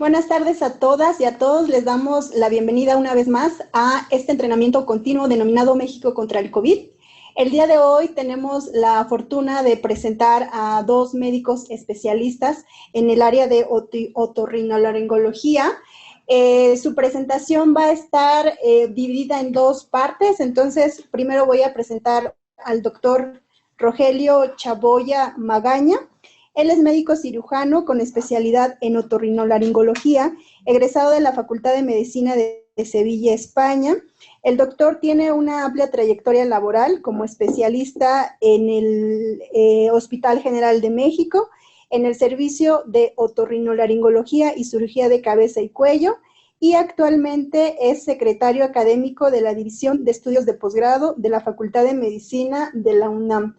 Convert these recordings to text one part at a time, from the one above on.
Buenas tardes a todas y a todos. Les damos la bienvenida una vez más a este entrenamiento continuo denominado México contra el COVID. El día de hoy tenemos la fortuna de presentar a dos médicos especialistas en el área de otorrinolaringología. Su presentación va a estar dividida en dos partes. Entonces, primero voy a presentar al doctor Rogelio Chaboya Magaña. Él es médico cirujano con especialidad en otorrinolaringología, egresado de la Facultad de Medicina de Sevilla, España. El doctor tiene una amplia trayectoria laboral como especialista en el Hospital General de México, en el servicio de otorrinolaringología y cirugía de cabeza y cuello, y actualmente es secretario académico de la División de Estudios de Posgrado de la Facultad de Medicina de la UNAM.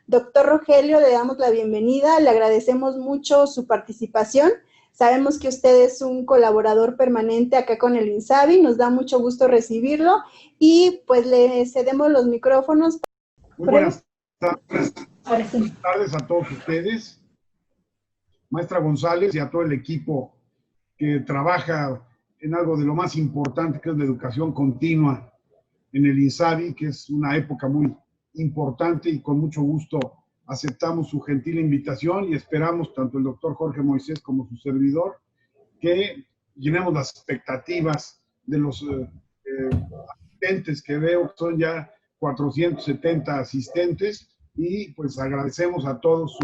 Doctor Rogelio, le damos la bienvenida, le agradecemos mucho su participación. Sabemos que usted es un colaborador permanente acá con el INSABI, nos da mucho gusto recibirlo y pues le cedemos los micrófonos. Muy buenas tardes. Buenas tardes a todos ustedes, maestra González, y a todo el equipo que trabaja en algo de lo más importante, que es la educación continua en el INSABI, que es una época muy importante, y con mucho gusto aceptamos su gentil invitación y esperamos, tanto el doctor Jorge Moisés como su servidor, que llenemos las expectativas de los asistentes, que veo que son ya 470 asistentes, y pues agradecemos a todos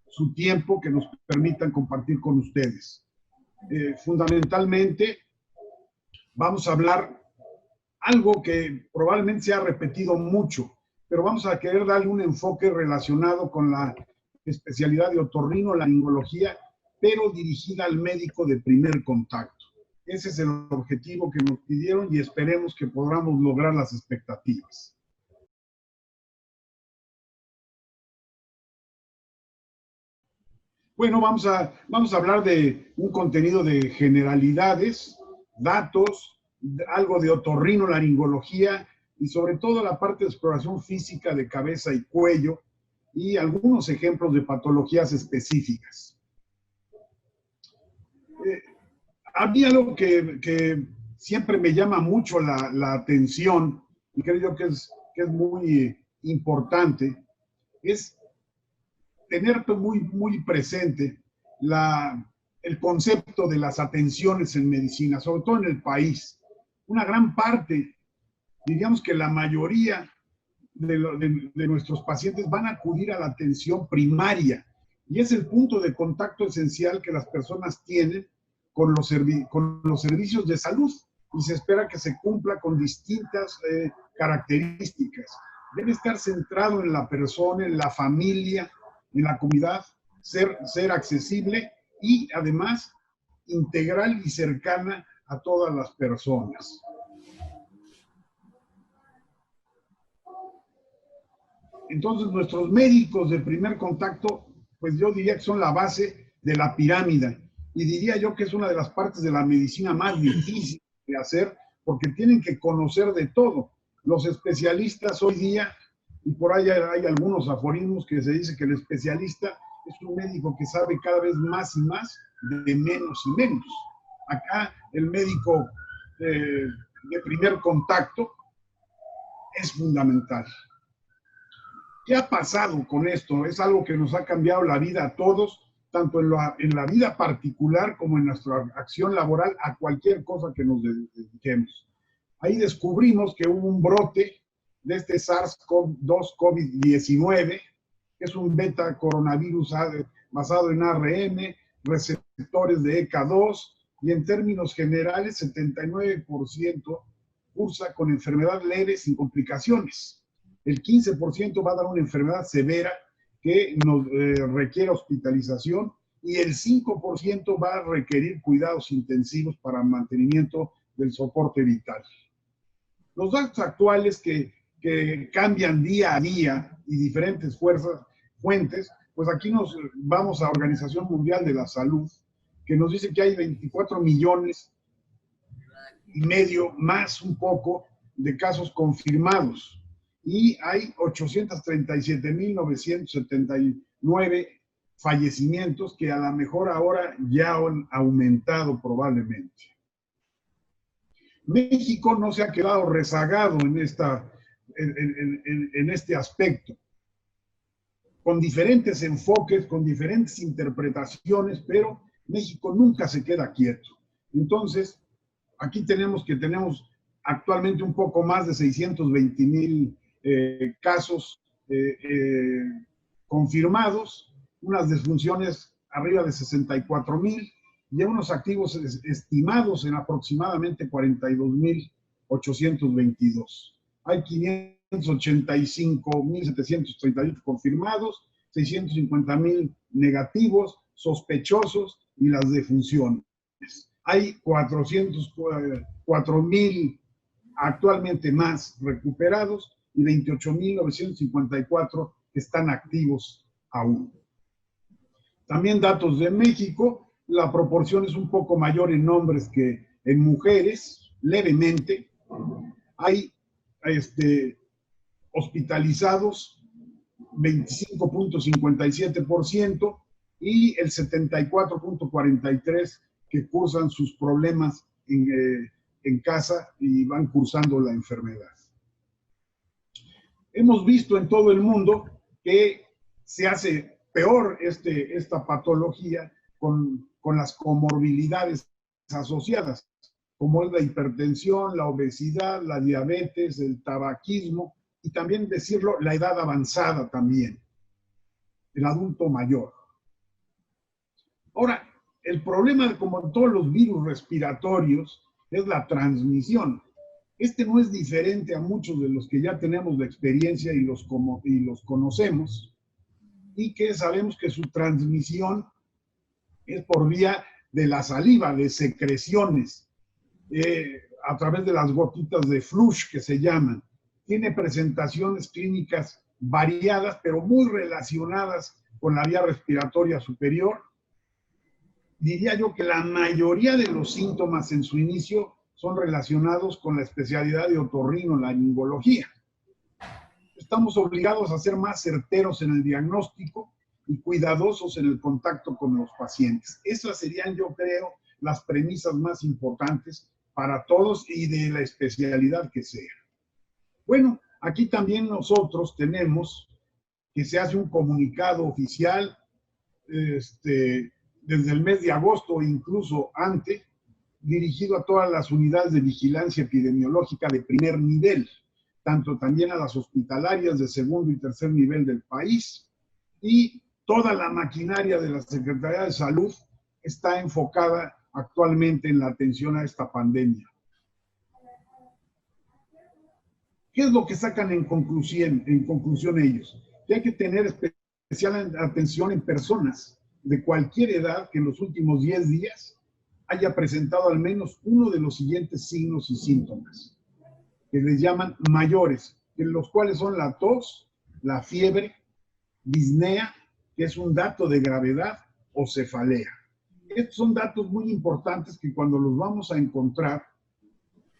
su tiempo que nos permitan compartir con ustedes. Fundamentalmente vamos a hablar algo que probablemente se ha repetido mucho, pero vamos a querer darle un enfoque relacionado con la especialidad de otorrinolaringología, pero dirigida al médico de primer contacto. Ese es el objetivo que nos pidieron y esperemos que podamos lograr las expectativas. Bueno, vamos a hablar de un contenido de generalidades, datos, algo de otorrinolaringología y sobre todo la parte de exploración física de cabeza y cuello y algunos ejemplos de patologías específicas. A mí algo que siempre me llama mucho la atención y creo yo que es muy importante es tener muy presente el concepto de las atenciones en medicina, sobre todo en el país. Una gran parte, diríamos que la mayoría de nuestros pacientes van a acudir a la atención primaria y es el punto de contacto esencial que las personas tienen con los servicios de salud y se espera que se cumpla con distintas características. Debe estar centrado en la persona, en la familia, en la comunidad, ser accesible y además integral y cercana a todas las personas. Entonces, nuestros médicos de primer contacto, pues yo diría que son la base de la pirámide. Y diría yo que es una de las partes de la medicina más difícil de hacer, porque tienen que conocer de todo. Los especialistas hoy día, y por ahí hay algunos aforismos que se dice que el especialista es un médico que sabe cada vez más y más de menos y menos. Acá el médico de primer contacto es fundamental. ¿Qué ha pasado con esto? Es algo que nos ha cambiado la vida a todos, tanto en la vida particular como en nuestra acción laboral, a cualquier cosa que nos dediquemos. Ahí descubrimos que hubo un brote de este SARS-CoV-2 COVID-19, que es un beta coronavirus basado en ARN, receptores de ECA2, y en términos generales, 79% cursa con enfermedad leve sin complicaciones. El 15% va a dar una enfermedad severa que nos requiere hospitalización y el 5% va a requerir cuidados intensivos para mantenimiento del soporte vital. Los datos actuales que cambian día a día y diferentes fuentes, pues aquí nos vamos a Organización Mundial de la Salud, que nos dice que hay 24 millones y medio más un poco de casos confirmados. Y hay 837.979 fallecimientos que a lo mejor ahora ya han aumentado probablemente. México no se ha quedado rezagado en este aspecto, con diferentes enfoques, con diferentes interpretaciones, pero México nunca se queda quieto. Entonces, aquí tenemos actualmente un poco más de 620,000 casos confirmados, unas defunciones arriba de 64,000 y unos activos estimados en aproximadamente 42,822. Hay 585,738 confirmados, 650,000 negativos, sospechosos y las defunciones. Hay 404,000 actualmente más recuperados y 28,954 que están activos aún. También datos de México, la proporción es un poco mayor en hombres que en mujeres, levemente. Hay hospitalizados 25,57% y el 74,43% que cursan sus problemas en casa y van cursando la enfermedad. Hemos visto en todo el mundo que se hace peor esta patología con las comorbilidades asociadas, como es la hipertensión, la obesidad, la diabetes, el tabaquismo y también decirlo, la edad avanzada también, el adulto mayor. Ahora, el problema, como en todos los virus respiratorios, es la transmisión. Este no es diferente a muchos de los que ya tenemos de experiencia y los conocemos, y que sabemos que su transmisión es por vía de la saliva, de secreciones, a través de las gotitas de flush que se llaman. Tiene presentaciones clínicas variadas, pero muy relacionadas con la vía respiratoria superior. Diría yo que la mayoría de los síntomas en su inicio son relacionados con la especialidad de otorrinolaringología. Estamos obligados a ser más certeros en el diagnóstico y cuidadosos en el contacto con los pacientes. Esas serían, yo creo, las premisas más importantes para todos y de la especialidad que sea. Bueno, aquí también nosotros tenemos que se hace un comunicado oficial desde el mes de agosto o incluso antes, dirigido a todas las unidades de vigilancia epidemiológica de primer nivel, tanto también a las hospitalarias de segundo y tercer nivel del país, y toda la maquinaria de la Secretaría de Salud está enfocada actualmente en la atención a esta pandemia. ¿Qué es lo que sacan en conclusión ellos? Que hay que tener especial atención en personas de cualquier edad que en los últimos 10 días haya presentado al menos uno de los siguientes signos y síntomas, que les llaman mayores, que los cuales son la tos, la fiebre, disnea, que es un dato de gravedad, o cefalea. Estos son datos muy importantes que cuando los vamos a encontrar,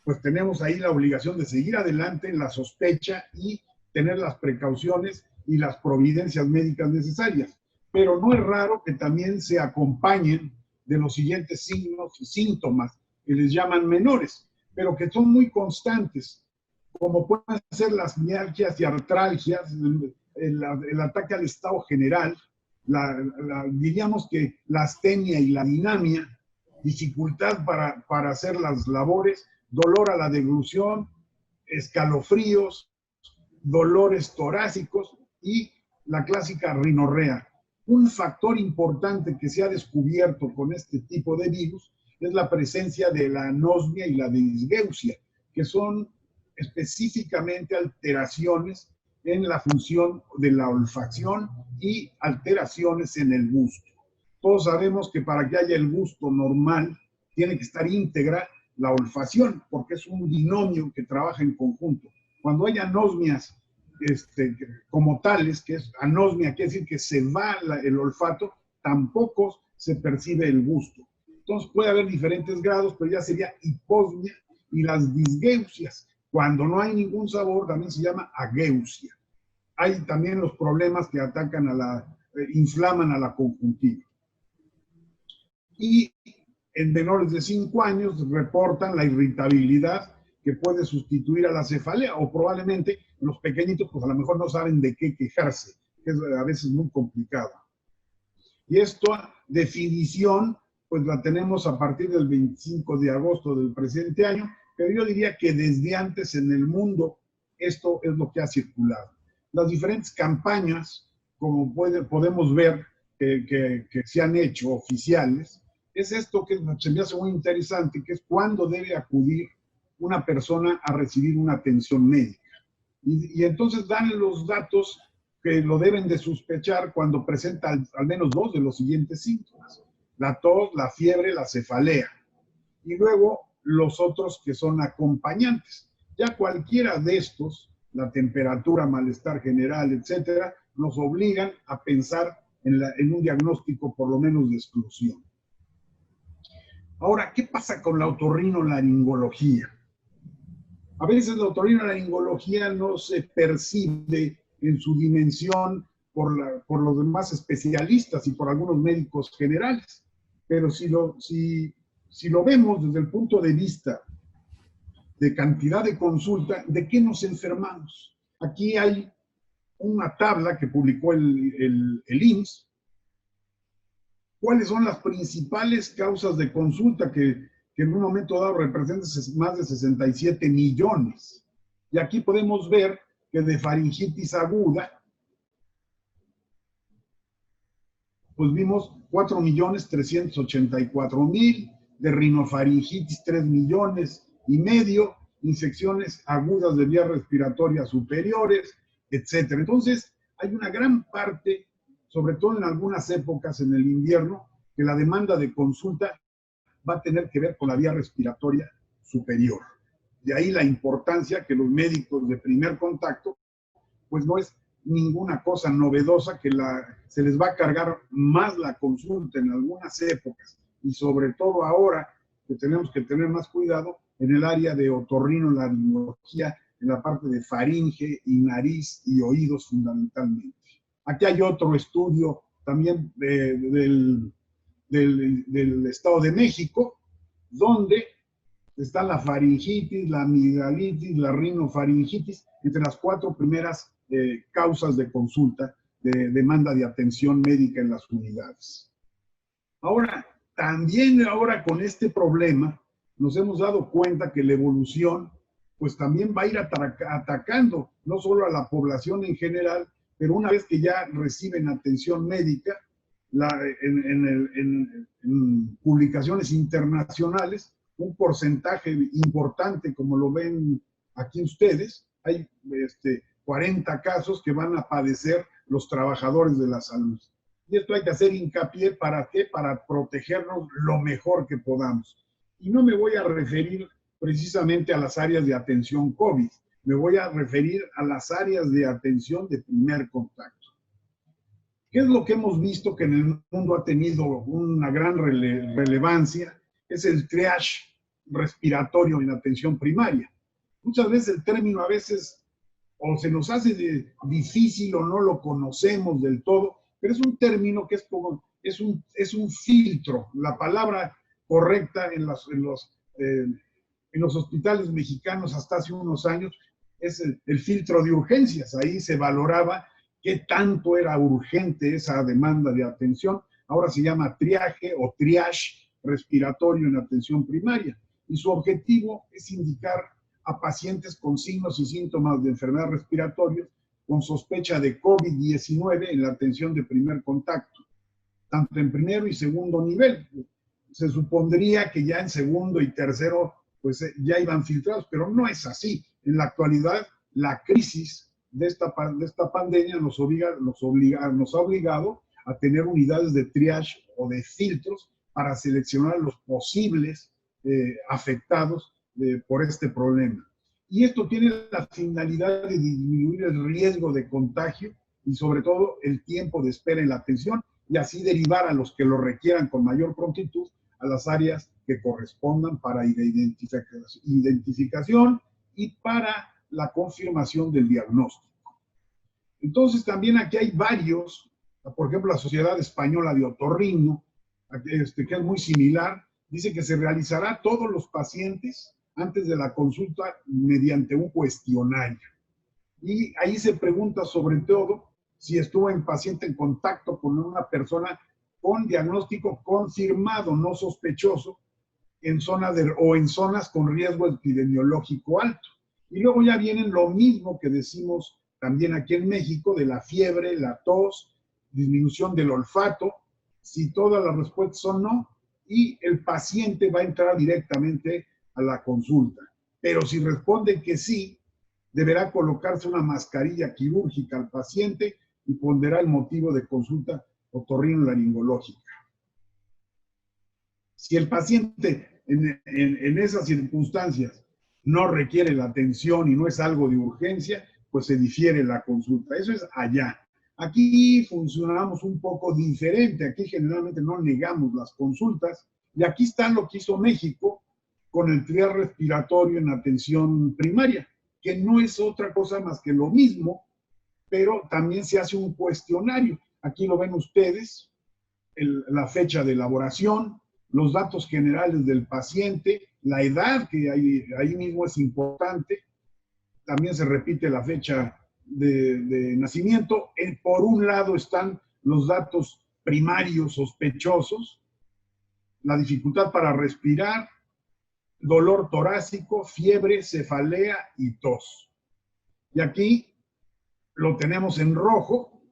pues tenemos ahí la obligación de seguir adelante en la sospecha y tener las precauciones y las providencias médicas necesarias. Pero no es raro que también se acompañen de los siguientes signos y síntomas que les llaman menores, pero que son muy constantes, como pueden ser las mialgias y artralgias, el ataque al estado general, diríamos que la astenia y la dinamia, dificultad para hacer las labores, dolor a la deglución, escalofríos, dolores torácicos y la clásica rinorrea. Un factor importante que se ha descubierto con este tipo de virus es la presencia de la anosmia y la disgeusia, que son específicamente alteraciones en la función de la olfacción y alteraciones en el gusto. Todos sabemos que para que haya el gusto normal tiene que estar íntegra la olfacción, porque es un binomio que trabaja en conjunto. Cuando hay anosmias como tales, que es anosmia, quiere decir que se va el olfato, tampoco se percibe el gusto. Entonces puede haber diferentes grados, pero ya sería hiposmia, y las disgeusias. Cuando no hay ningún sabor, también se llama ageusia. Hay también los problemas que atacan a inflaman a la conjuntiva. Y en menores de 5 años reportan la irritabilidad que puede sustituir a la cefalea, o probablemente los pequeñitos pues a lo mejor no saben de qué quejarse, que es a veces muy complicado. Y esta definición pues la tenemos a partir del 25 de agosto del presente año, pero yo diría que desde antes en el mundo esto es lo que ha circulado. Las diferentes campañas, como podemos ver que se han hecho oficiales, es esto que se me hace muy interesante, que es cuándo debe acudir una persona a recibir una atención médica. Y entonces dan los datos que lo deben de sospechar cuando presenta al menos 2 de los siguientes síntomas: la tos, la fiebre, la cefalea. Y luego los otros que son acompañantes. Ya cualquiera de estos, la temperatura, malestar general, etcétera, nos obligan a pensar en un diagnóstico por lo menos de exclusión. Ahora, ¿qué pasa con la otorrinolaringología? A veces la otorrinolaringología no se percibe en su dimensión por los demás especialistas y por algunos médicos generales, pero si lo vemos desde el punto de vista de cantidad de consulta, ¿de qué nos enfermamos? Aquí hay una tabla que publicó el IMSS. ¿Cuáles son las principales causas de consulta que en un momento dado representan más de 67 millones? Y aquí podemos ver que de faringitis aguda, pues vimos 4.384.000, de rinofaringitis 3,5 millones, infecciones agudas de vías respiratorias superiores, etc. Entonces, hay una gran parte, sobre todo en algunas épocas en el invierno, que la demanda de consulta va a tener que ver con la vía respiratoria superior. De ahí la importancia que los médicos de primer contacto, pues no es ninguna cosa novedosa, que se les va a cargar más la consulta en algunas épocas, y sobre todo ahora que tenemos que tener más cuidado en el área de otorrinolaringología, en la parte de faringe y nariz y oídos fundamentalmente. Aquí hay otro estudio también del Estado de México, donde está la faringitis, la amigdalitis, la rinofaringitis, entre las 4 primeras causas de consulta de demanda de atención médica en las unidades. Ahora, también ahora con este problema, nos hemos dado cuenta que la evolución pues también va a ir atacando no solo a la población en general, pero una vez que ya reciben atención médica, en publicaciones internacionales, un porcentaje importante, como lo ven aquí ustedes, hay 40 casos que van a padecer los trabajadores de la salud. Y esto hay que hacer hincapié, ¿para qué? Para protegernos lo mejor que podamos. Y no me voy a referir precisamente a las áreas de atención COVID, me voy a referir a las áreas de atención de primer contacto. ¿Qué es lo que hemos visto que en el mundo ha tenido una gran relevancia? Es el triage respiratorio en atención primaria. Muchas veces el término a veces o se nos hace difícil o no lo conocemos del todo, pero es un término que es un filtro. La palabra correcta en los hospitales mexicanos hasta hace unos años es el filtro de urgencias. Ahí se valoraba qué tanto era urgente esa demanda de atención. Ahora se llama triaje o triage respiratorio en atención primaria. Y su objetivo es indicar a pacientes con signos y síntomas de enfermedad respiratoria con sospecha de COVID-19 en la atención de primer contacto, tanto en primero y segundo nivel. Se supondría que ya en segundo y tercero pues ya iban filtrados, pero no es así. En la actualidad, la crisis de esta pandemia nos ha obligado a tener unidades de triage o de filtros para seleccionar los posibles afectados por este problema. Y esto tiene la finalidad de disminuir el riesgo de contagio y sobre todo el tiempo de espera en la atención, y así derivar a los que lo requieran con mayor prontitud a las áreas que correspondan para identificación y para la confirmación del diagnóstico. Entonces también aquí hay varios Por ejemplo, la Sociedad Española de Otorrino, que es muy similar, dice que se realizará a todos los pacientes antes de la consulta mediante un cuestionario. Y ahí se pregunta sobre todo si estuvo el paciente en contacto con una persona con diagnóstico confirmado, no sospechoso, en zonas con riesgo epidemiológico alto. Y luego ya vienen lo mismo que decimos también aquí en México, de la fiebre, la tos, disminución del olfato, si todas las respuestas son no, y el paciente va a entrar directamente a la consulta. Pero si responde que sí, deberá colocarse una mascarilla quirúrgica al paciente y pondrá el motivo de consulta otorrinolaringológica. Si el paciente en esas circunstancias no requiere la atención y no es algo de urgencia, pues se difiere la consulta. Eso es allá. Aquí funcionamos un poco diferente. Aquí generalmente no negamos las consultas. Y aquí está lo que hizo México con el triage respiratorio en atención primaria, que no es otra cosa más que lo mismo, pero también se hace un cuestionario. Aquí lo ven ustedes, la fecha de elaboración, los datos generales del paciente, la edad, que ahí mismo es importante, también se repite la fecha de nacimiento. Por un lado están los datos primarios sospechosos, la dificultad para respirar, dolor torácico, fiebre, cefalea y tos. Y aquí lo tenemos en rojo,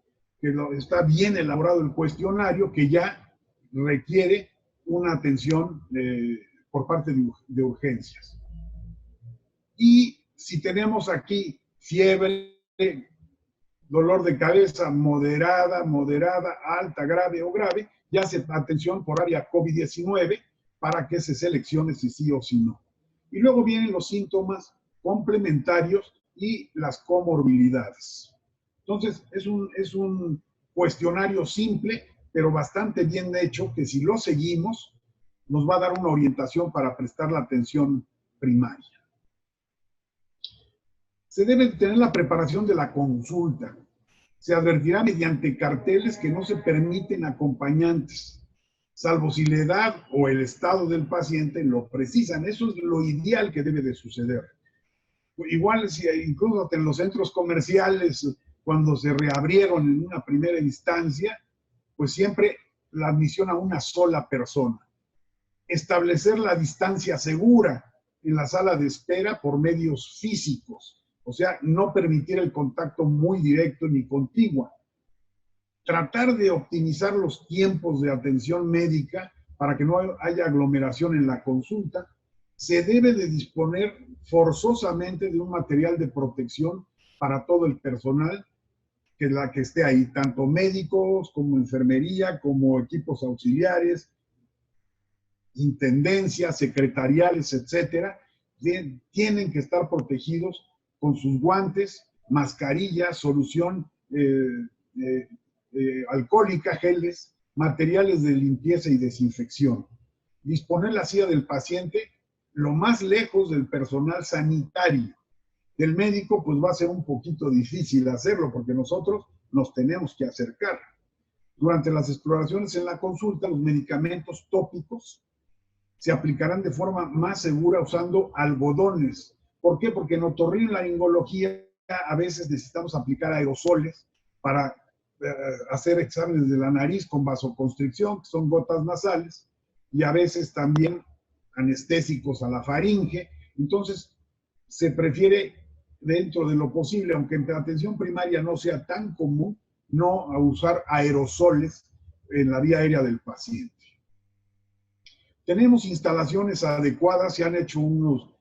que está bien elaborado el cuestionario, que ya requiere una atención por parte de urgencias. Y si tenemos aquí fiebre, dolor de cabeza moderada, alta, grave o grave, ya se atención por área COVID-19 para que se seleccione si sí o si no. Y luego vienen los síntomas complementarios y las comorbilidades. Entonces, es un cuestionario simple, pero bastante bien hecho, que si lo seguimos, nos va a dar una orientación para prestar la atención primaria. Se debe tener la preparación de la consulta. Se advertirá mediante carteles que no se permiten acompañantes, salvo si la edad o el estado del paciente lo precisan. Eso es lo ideal que debe de suceder. Igual, si incluso en los centros comerciales, cuando se reabrieron en una primera instancia, pues siempre la admisión a una sola persona. Establecer la distancia segura en la sala de espera por medios físicos. O sea, no permitir el contacto muy directo ni contiguo. Tratar de optimizar los tiempos de atención médica para que no haya aglomeración en la consulta. Se debe de disponer forzosamente de un material de protección para todo el personal que esté ahí, tanto médicos como enfermería, como equipos auxiliares, intendencias, secretariales, etcétera. Tienen que estar protegidos con sus guantes, mascarillas, solución alcohólica, geles, materiales de limpieza y desinfección. Disponer la silla del paciente lo más lejos del personal sanitario. Del médico, pues va a ser un poquito difícil hacerlo porque nosotros nos tenemos que acercar. Durante las exploraciones en la consulta, los medicamentos tópicos se aplicarán de forma más segura usando algodones. ¿Por qué? Porque en otorrinolaringología a veces necesitamos aplicar aerosoles para hacer exámenes de la nariz con vasoconstricción, que son gotas nasales, y a veces también anestésicos a la faringe. Entonces, se prefiere, dentro de lo posible, aunque en la atención primaria no sea tan común, no usar aerosoles en la vía aérea del paciente. Tenemos instalaciones adecuadas, se han hecho unos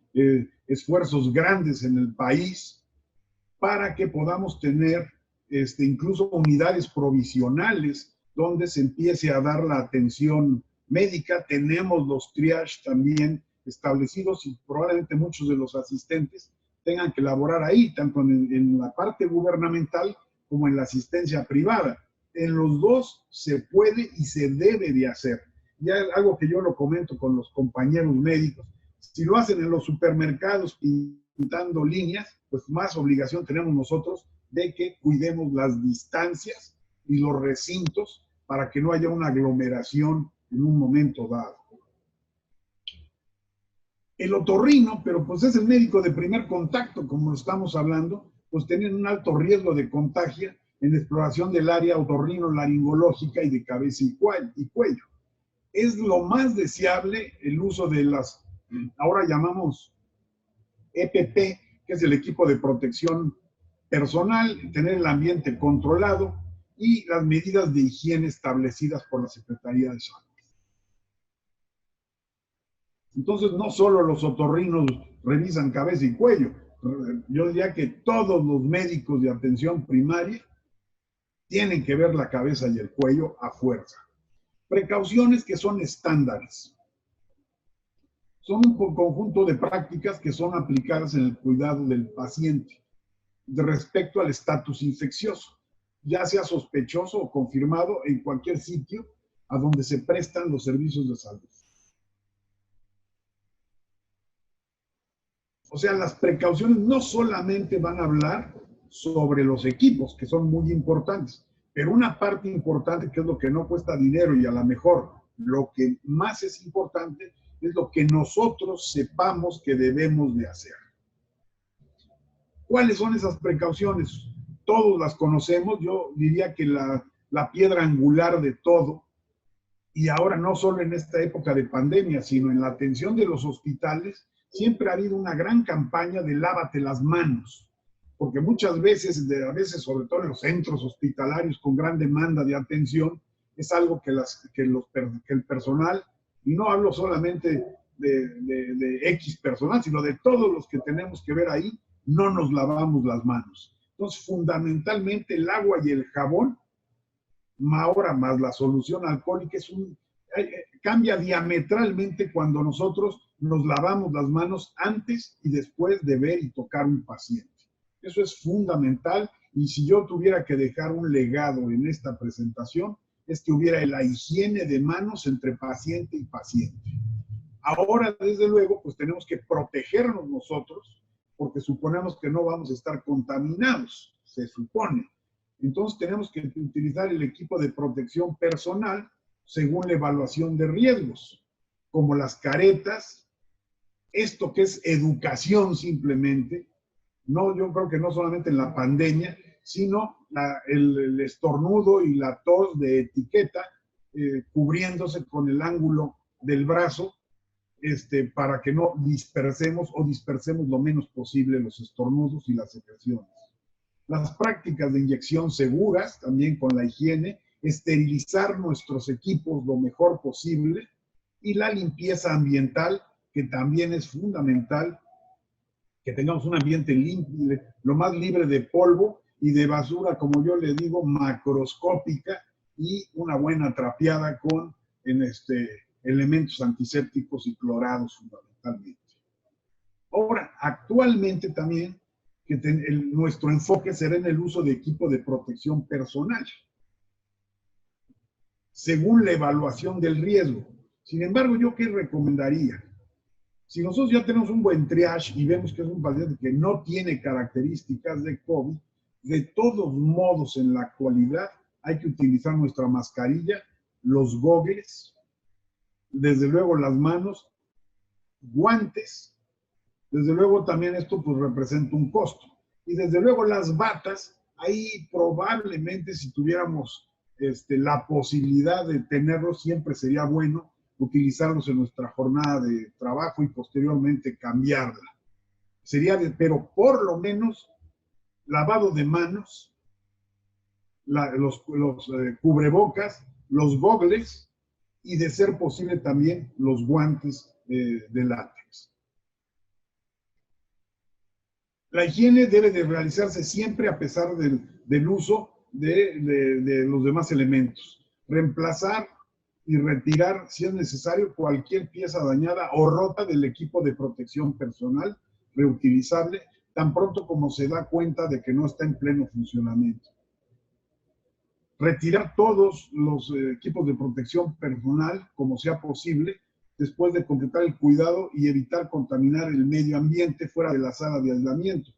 esfuerzos grandes en el país para que podamos tener incluso unidades provisionales donde se empiece a dar la atención médica. Tenemos los triage también establecidos y probablemente muchos de los asistentes tengan que laborar ahí, tanto en la parte gubernamental como en la asistencia privada. En los dos se puede y se debe de hacer. Ya es algo que yo lo comento con los compañeros médicos. Si lo hacen en los supermercados pintando líneas, pues más obligación tenemos nosotros de que cuidemos las distancias y los recintos para que no haya una aglomeración en un momento dado. El otorrino, pero pues es el médico de primer contacto, como estamos hablando, pues tienen un alto riesgo de contagio en la exploración del área otorrino-laringológica y de cabeza y cuello. Es lo más deseable el uso de las, ahora llamamos EPP, que es el equipo de protección personal, tener el ambiente controlado y las medidas de higiene establecidas por la Secretaría de Salud. Entonces, no solo los otorrinos revisan cabeza y cuello, yo diría que todos los médicos de atención primaria tienen que ver la cabeza y el cuello a fuerza. Precauciones que son estándares. Son un conjunto de prácticas que son aplicadas en el cuidado del paciente respecto al estatus infeccioso, ya sea sospechoso o confirmado en cualquier sitio a donde se prestan los servicios de salud. O sea, las precauciones no solamente van a hablar sobre los equipos, que son muy importantes, pero una parte importante que es lo que no cuesta dinero y a lo mejor lo que más es importante es lo que nosotros sepamos que debemos de hacer. ¿Cuáles son esas precauciones? Todos las conocemos, yo diría que la piedra angular de todo, y ahora no solo en esta época de pandemia, sino en la atención de los hospitales, siempre ha habido una gran campaña de lávate las manos, porque muchas veces, sobre todo en los centros hospitalarios con gran demanda de atención, es algo que el personal, y no hablo solamente de X personal, sino de todos los que tenemos que ver ahí, no nos lavamos las manos. Entonces, fundamentalmente el agua y el jabón, ahora más la solución alcohólica, cambia diametralmente cuando nosotros nos lavamos las manos antes y después de ver y tocar un paciente. Eso es fundamental, y si yo tuviera que dejar un legado en esta presentación, es que hubiera la higiene de manos entre paciente y paciente. Ahora, desde luego, pues tenemos que protegernos nosotros, porque suponemos que no vamos a estar contaminados, se supone. Entonces tenemos que utilizar el equipo de protección personal según la evaluación de riesgos, como las caretas, esto que es educación simplemente. No, yo creo que no solamente en la pandemia, sino el estornudo y la tos de etiqueta, cubriéndose con el ángulo del brazo, para que no dispersemos lo menos posible los estornudos y las secreciones. Las prácticas de inyección seguras, también con la higiene, esterilizar nuestros equipos lo mejor posible, y la limpieza ambiental, que también es fundamental, que tengamos un ambiente limpio, lo más libre de polvo y de basura, como yo le digo, macroscópica, y una buena trapeada con elementos antisépticos y clorados fundamentalmente. Ahora, actualmente también, nuestro enfoque será en el uso de equipo de protección personal, según la evaluación del riesgo. Sin embargo, ¿yo qué recomendaría? Si nosotros ya tenemos un buen triage y vemos que es un paciente que no tiene características de COVID, de todos modos, en la actualidad, hay que utilizar nuestra mascarilla, los gogles, desde luego las manos, guantes. Desde luego también esto pues representa un costo. Y desde luego las batas, ahí probablemente si tuviéramos la posibilidad de tenerlos, siempre sería bueno utilizarlos en nuestra jornada de trabajo y posteriormente cambiarla. Pero por lo menos lavado de manos, los cubrebocas, los gogles, y de ser posible también los guantes de látex. La higiene debe de realizarse siempre a pesar del uso de los demás elementos. Reemplazar y retirar, si es necesario, cualquier pieza dañada o rota del equipo de protección personal reutilizable, tan pronto como se da cuenta de que no está en pleno funcionamiento. Retirar todos los equipos de protección personal, como sea posible, después de completar el cuidado y evitar contaminar el medio ambiente fuera de la sala de aislamiento.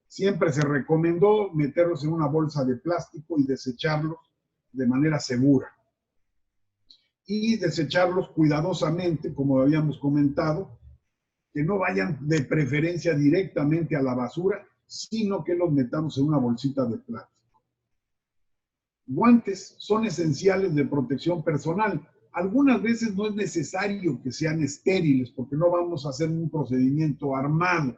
Siempre se recomendó meterlos en una bolsa de plástico y desecharlos de manera segura. Y desecharlos cuidadosamente, como habíamos comentado, que no vayan de preferencia directamente a la basura, sino que los metamos en una bolsita de plástico. Guantes son esenciales de protección personal. Algunas veces no es necesario que sean estériles, porque no vamos a hacer un procedimiento armado,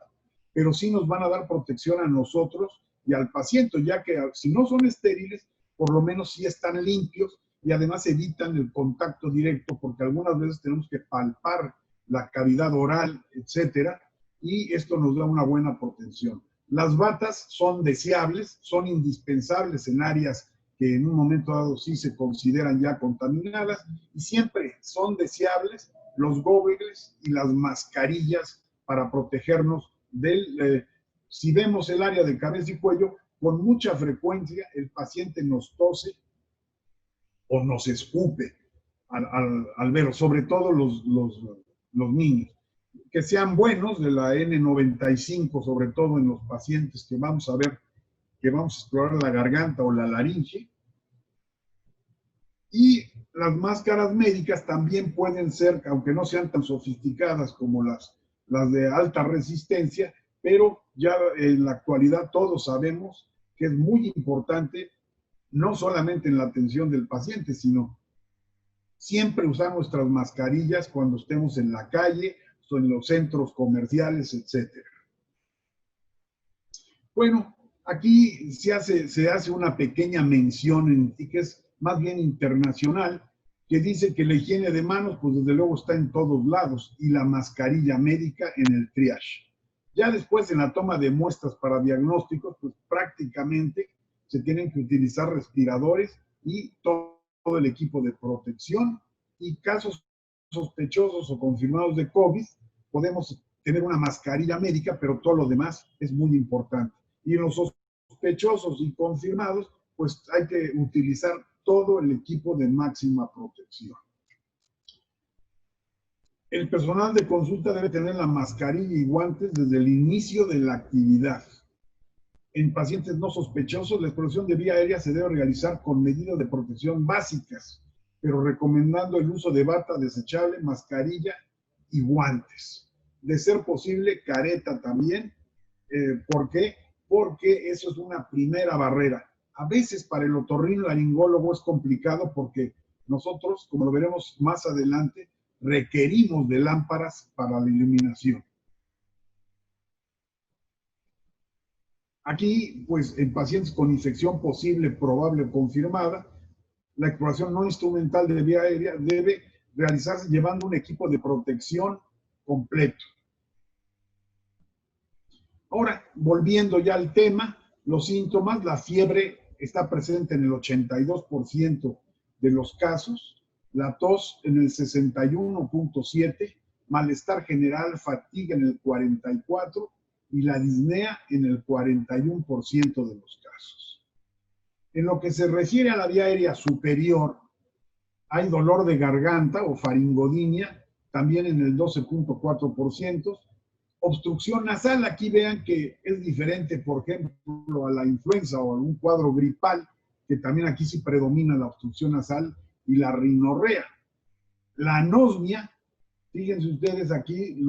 pero sí nos van a dar protección a nosotros y al paciente, ya que si no son estériles, por lo menos sí están limpios y además evitan el contacto directo, porque algunas veces tenemos que palpar la cavidad oral, etcétera, y esto nos da una buena protección. Las batas son deseables, son indispensables en áreas que en un momento dado sí se consideran ya contaminadas, y siempre son deseables los goggles y las mascarillas para protegernos del... si vemos el área de cabeza y cuello, con mucha frecuencia el paciente nos tose o nos escupe al ver, sobre todo los niños. Que sean buenos, de la N95, sobre todo en los pacientes que vamos a ver, que vamos a explorar la garganta o la laringe. Y las máscaras médicas también pueden ser, aunque no sean tan sofisticadas como las de alta resistencia, pero ya en la actualidad todos sabemos que es muy importante, no solamente en la atención del paciente, sino siempre usar nuestras mascarillas cuando estemos en la calle o en los centros comerciales, etc. Bueno, aquí se hace una pequeña mención, y que es más bien internacional, que dice que la higiene de manos, pues desde luego está en todos lados, y la mascarilla médica en el triage. Ya después, en la toma de muestras para diagnósticos, pues prácticamente se tienen que utilizar respiradores y todo el equipo de protección, y casos sospechosos o confirmados de COVID, podemos tener una mascarilla médica, pero todo lo demás es muy importante. Y en los sospechosos y confirmados, pues hay que utilizar todo el equipo de máxima protección. El personal de consulta debe tener la mascarilla y guantes desde el inicio de la actividad. En pacientes no sospechosos, la exploración de vía aérea se debe realizar con medidas de protección básicas, pero recomendando el uso de bata desechable, mascarilla y guantes. De ser posible, careta también. ¿Por qué? Porque eso es una primera barrera. A veces para el otorrinolaringólogo es complicado porque nosotros, como lo veremos más adelante, requerimos de lámparas para la iluminación. Aquí, pues, en pacientes con infección posible, probable o confirmada, la exploración no instrumental de vía aérea debe realizarse llevando un equipo de protección completo. Ahora, volviendo ya al tema, los síntomas, la fiebre está presente en el 82% de los casos, la tos en el 61.7%, malestar general, fatiga en el 44% y la disnea en el 41% de los casos. En lo que se refiere a la vía aérea superior, hay dolor de garganta o faringodinia, también en el 12.4%. Obstrucción nasal, aquí vean que es diferente, por ejemplo, a la influenza o a un cuadro gripal, que también aquí sí predomina la obstrucción nasal y la rinorrea. La anosmia, fíjense ustedes aquí,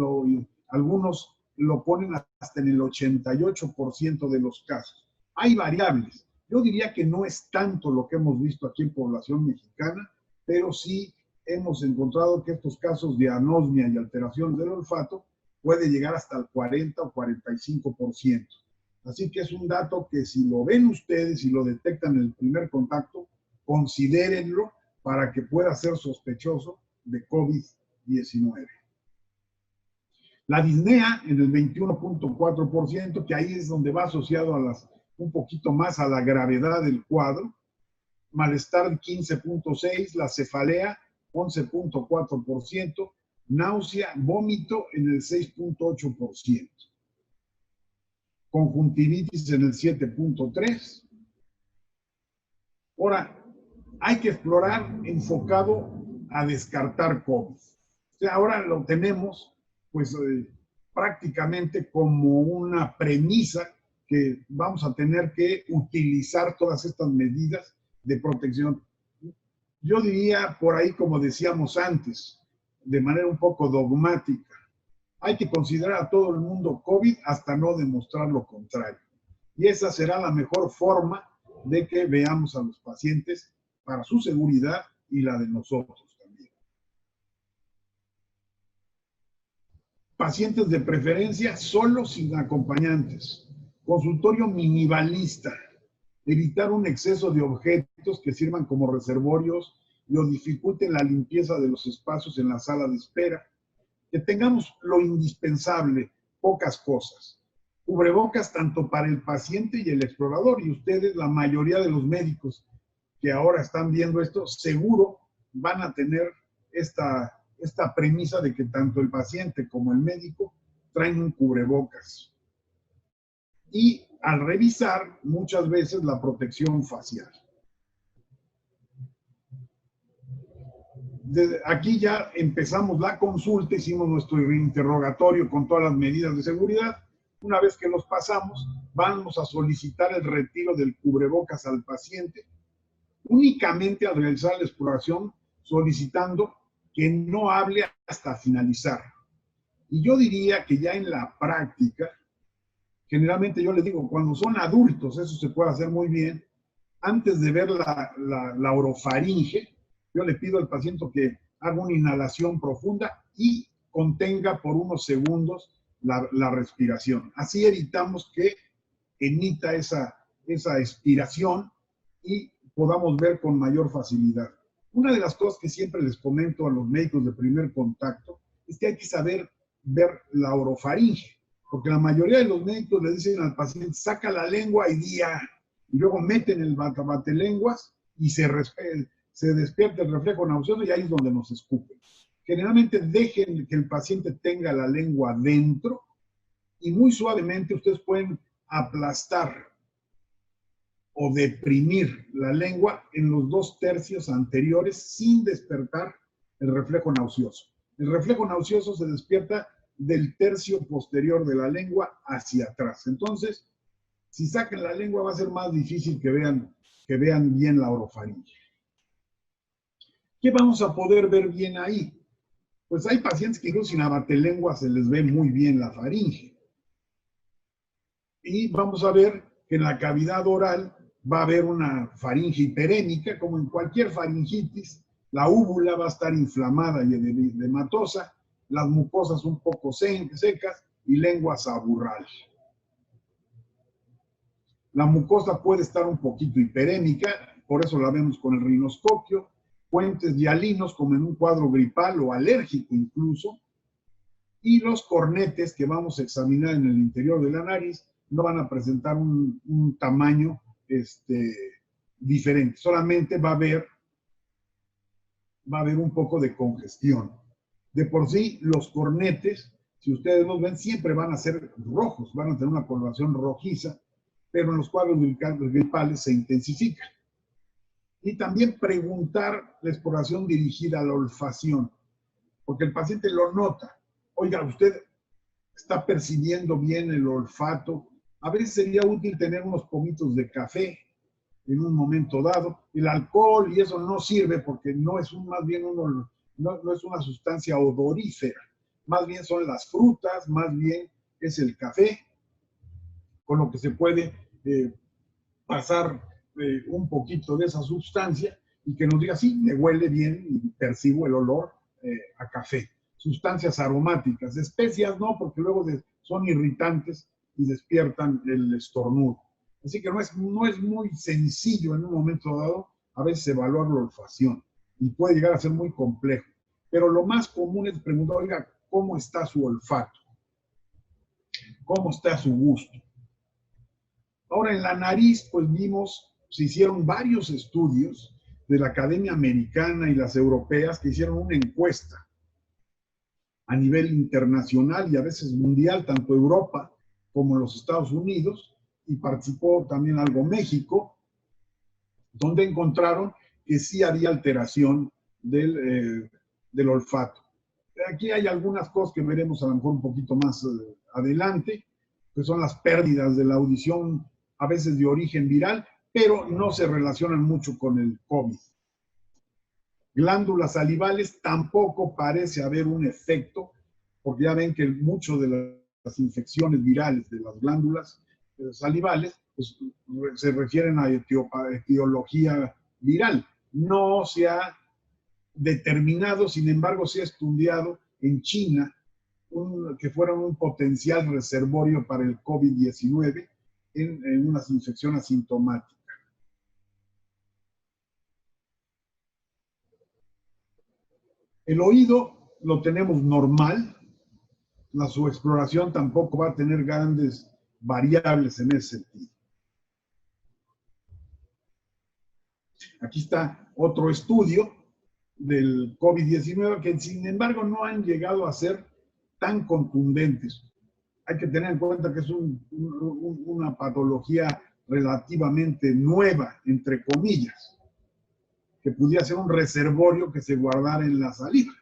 algunos lo ponen hasta en el 88% de los casos. Hay variables. Yo diría que no es tanto lo que hemos visto aquí en población mexicana, pero sí hemos encontrado que estos casos de anosmia y alteración del olfato puede llegar hasta el 40 o 45%. Así que es un dato que si lo ven ustedes y lo detectan en el primer contacto, considérenlo para que pueda ser sospechoso de COVID-19. La disnea en el 21.4%, que ahí es donde va asociado a un poquito más a la gravedad del cuadro. Malestar 15.6%, la cefalea 11.4%, náusea, vómito en el 6.8%. Conjuntivitis en el 7.3%. Ahora, hay que explorar enfocado a descartar COVID. O sea, ahora lo tenemos, pues, prácticamente como una premisa que vamos a tener que utilizar todas estas medidas de protección. Yo diría por ahí, como decíamos antes, de manera un poco dogmática, hay que considerar a todo el mundo COVID hasta no demostrar lo contrario. Y esa será la mejor forma de que veamos a los pacientes para su seguridad y la de nosotros también. Pacientes de preferencia solo sin acompañantes. Consultorio minimalista. Evitar un exceso de objetos que sirvan como reservorios y o dificulten la limpieza de los espacios en la sala de espera. Que tengamos lo indispensable, pocas cosas. Cubrebocas tanto para el paciente y el explorador. Y ustedes, la mayoría de los médicos que ahora están viendo esto, seguro van a tener esta premisa de que tanto el paciente como el médico traen un cubrebocas. Y al revisar, muchas veces la protección facial. Desde aquí ya empezamos la consulta, hicimos nuestro interrogatorio con todas las medidas de seguridad. Una vez que los pasamos, vamos a solicitar el retiro del cubrebocas al paciente, únicamente al realizar la exploración, solicitando que no hable hasta finalizar. Y yo diría que ya en la práctica, generalmente yo les digo, cuando son adultos, eso se puede hacer muy bien, antes de ver la orofaringe, yo le pido al paciente que haga una inhalación profunda y contenga por unos segundos la respiración. Así evitamos que emita esa expiración y podamos ver con mayor facilidad. Una de las cosas que siempre les comento a los médicos de primer contacto es que hay que saber ver la orofaringe, porque la mayoría de los médicos le dicen al paciente, saca la lengua y dia, y luego meten el batelenguas y se despierta el reflejo nauseoso y ahí es donde nos escupen. Generalmente dejen que el paciente tenga la lengua dentro y muy suavemente ustedes pueden aplastar o deprimir la lengua en los 2/3 anteriores sin despertar el reflejo nauseoso. El reflejo nauseoso se despierta del tercio posterior de la lengua hacia atrás. Entonces, si sacan la lengua va a ser más difícil que vean bien la orofaringe. ¿Qué vamos a poder ver bien ahí? Pues hay pacientes que incluso sin abatelengua se les ve muy bien la faringe. Y vamos a ver que en la cavidad oral va a haber una faringe hiperémica, como en cualquier faringitis. La úvula va a estar inflamada y edematosa, las mucosas un poco secas y lengua saburral. La mucosa puede estar un poquito hiperémica, por eso la vemos con el rinoscopio, puentes hialinos como en un cuadro gripal o alérgico incluso, y los cornetes que vamos a examinar en el interior de la nariz no van a presentar un tamaño diferente, solamente va a haber un poco de congestión. De por sí, los cornetes, si ustedes los ven, siempre van a ser rojos, van a tener una coloración rojiza, pero en los cuadros gripales se intensifica. Y también preguntar la exploración dirigida a la olfacción, porque el paciente lo nota. Oiga, usted está percibiendo bien el olfato. A veces sería útil tener unos pomitos de café en un momento dado. El alcohol y eso no sirve porque no es no es una sustancia odorífera. Más bien son las frutas, más bien es el café, con lo que se puede pasar un poquito de esa sustancia y que nos diga, sí, me huele bien y percibo el olor a café. Sustancias aromáticas, especias no, porque luego son irritantes y despiertan el estornudo. Así que no es muy sencillo en un momento dado a veces evaluar la olfacción y puede llegar a ser muy complejo. Pero lo más común es preguntar, oiga, ¿cómo está su olfato? ¿Cómo está su gusto? Ahora en la nariz, pues se hicieron varios estudios de la Academia Americana y las europeas que hicieron una encuesta a nivel internacional y a veces mundial, tanto Europa como los Estados Unidos, y participó también algo México, donde encontraron que sí había alteración del olfato. Aquí hay algunas cosas que veremos a lo mejor un poquito más adelante, que son las pérdidas de la audición, a veces de origen viral, pero no se relacionan mucho con el COVID. Glándulas salivales tampoco parece haber un efecto, porque ya ven que mucho de las infecciones virales de las glándulas salivales pues, se refieren a etiología viral. No se ha determinado, sin embargo, se ha estudiado en China que fueran un potencial reservorio para el COVID-19 en unas infecciones asintomáticas. El oído lo tenemos normal, su exploración tampoco va a tener grandes variables en ese sentido. Aquí está otro estudio del COVID-19 que sin embargo no han llegado a ser tan contundentes. Hay que tener en cuenta que es una patología relativamente nueva, entre comillas, que pudiera ser un reservorio que se guardara en la saliva.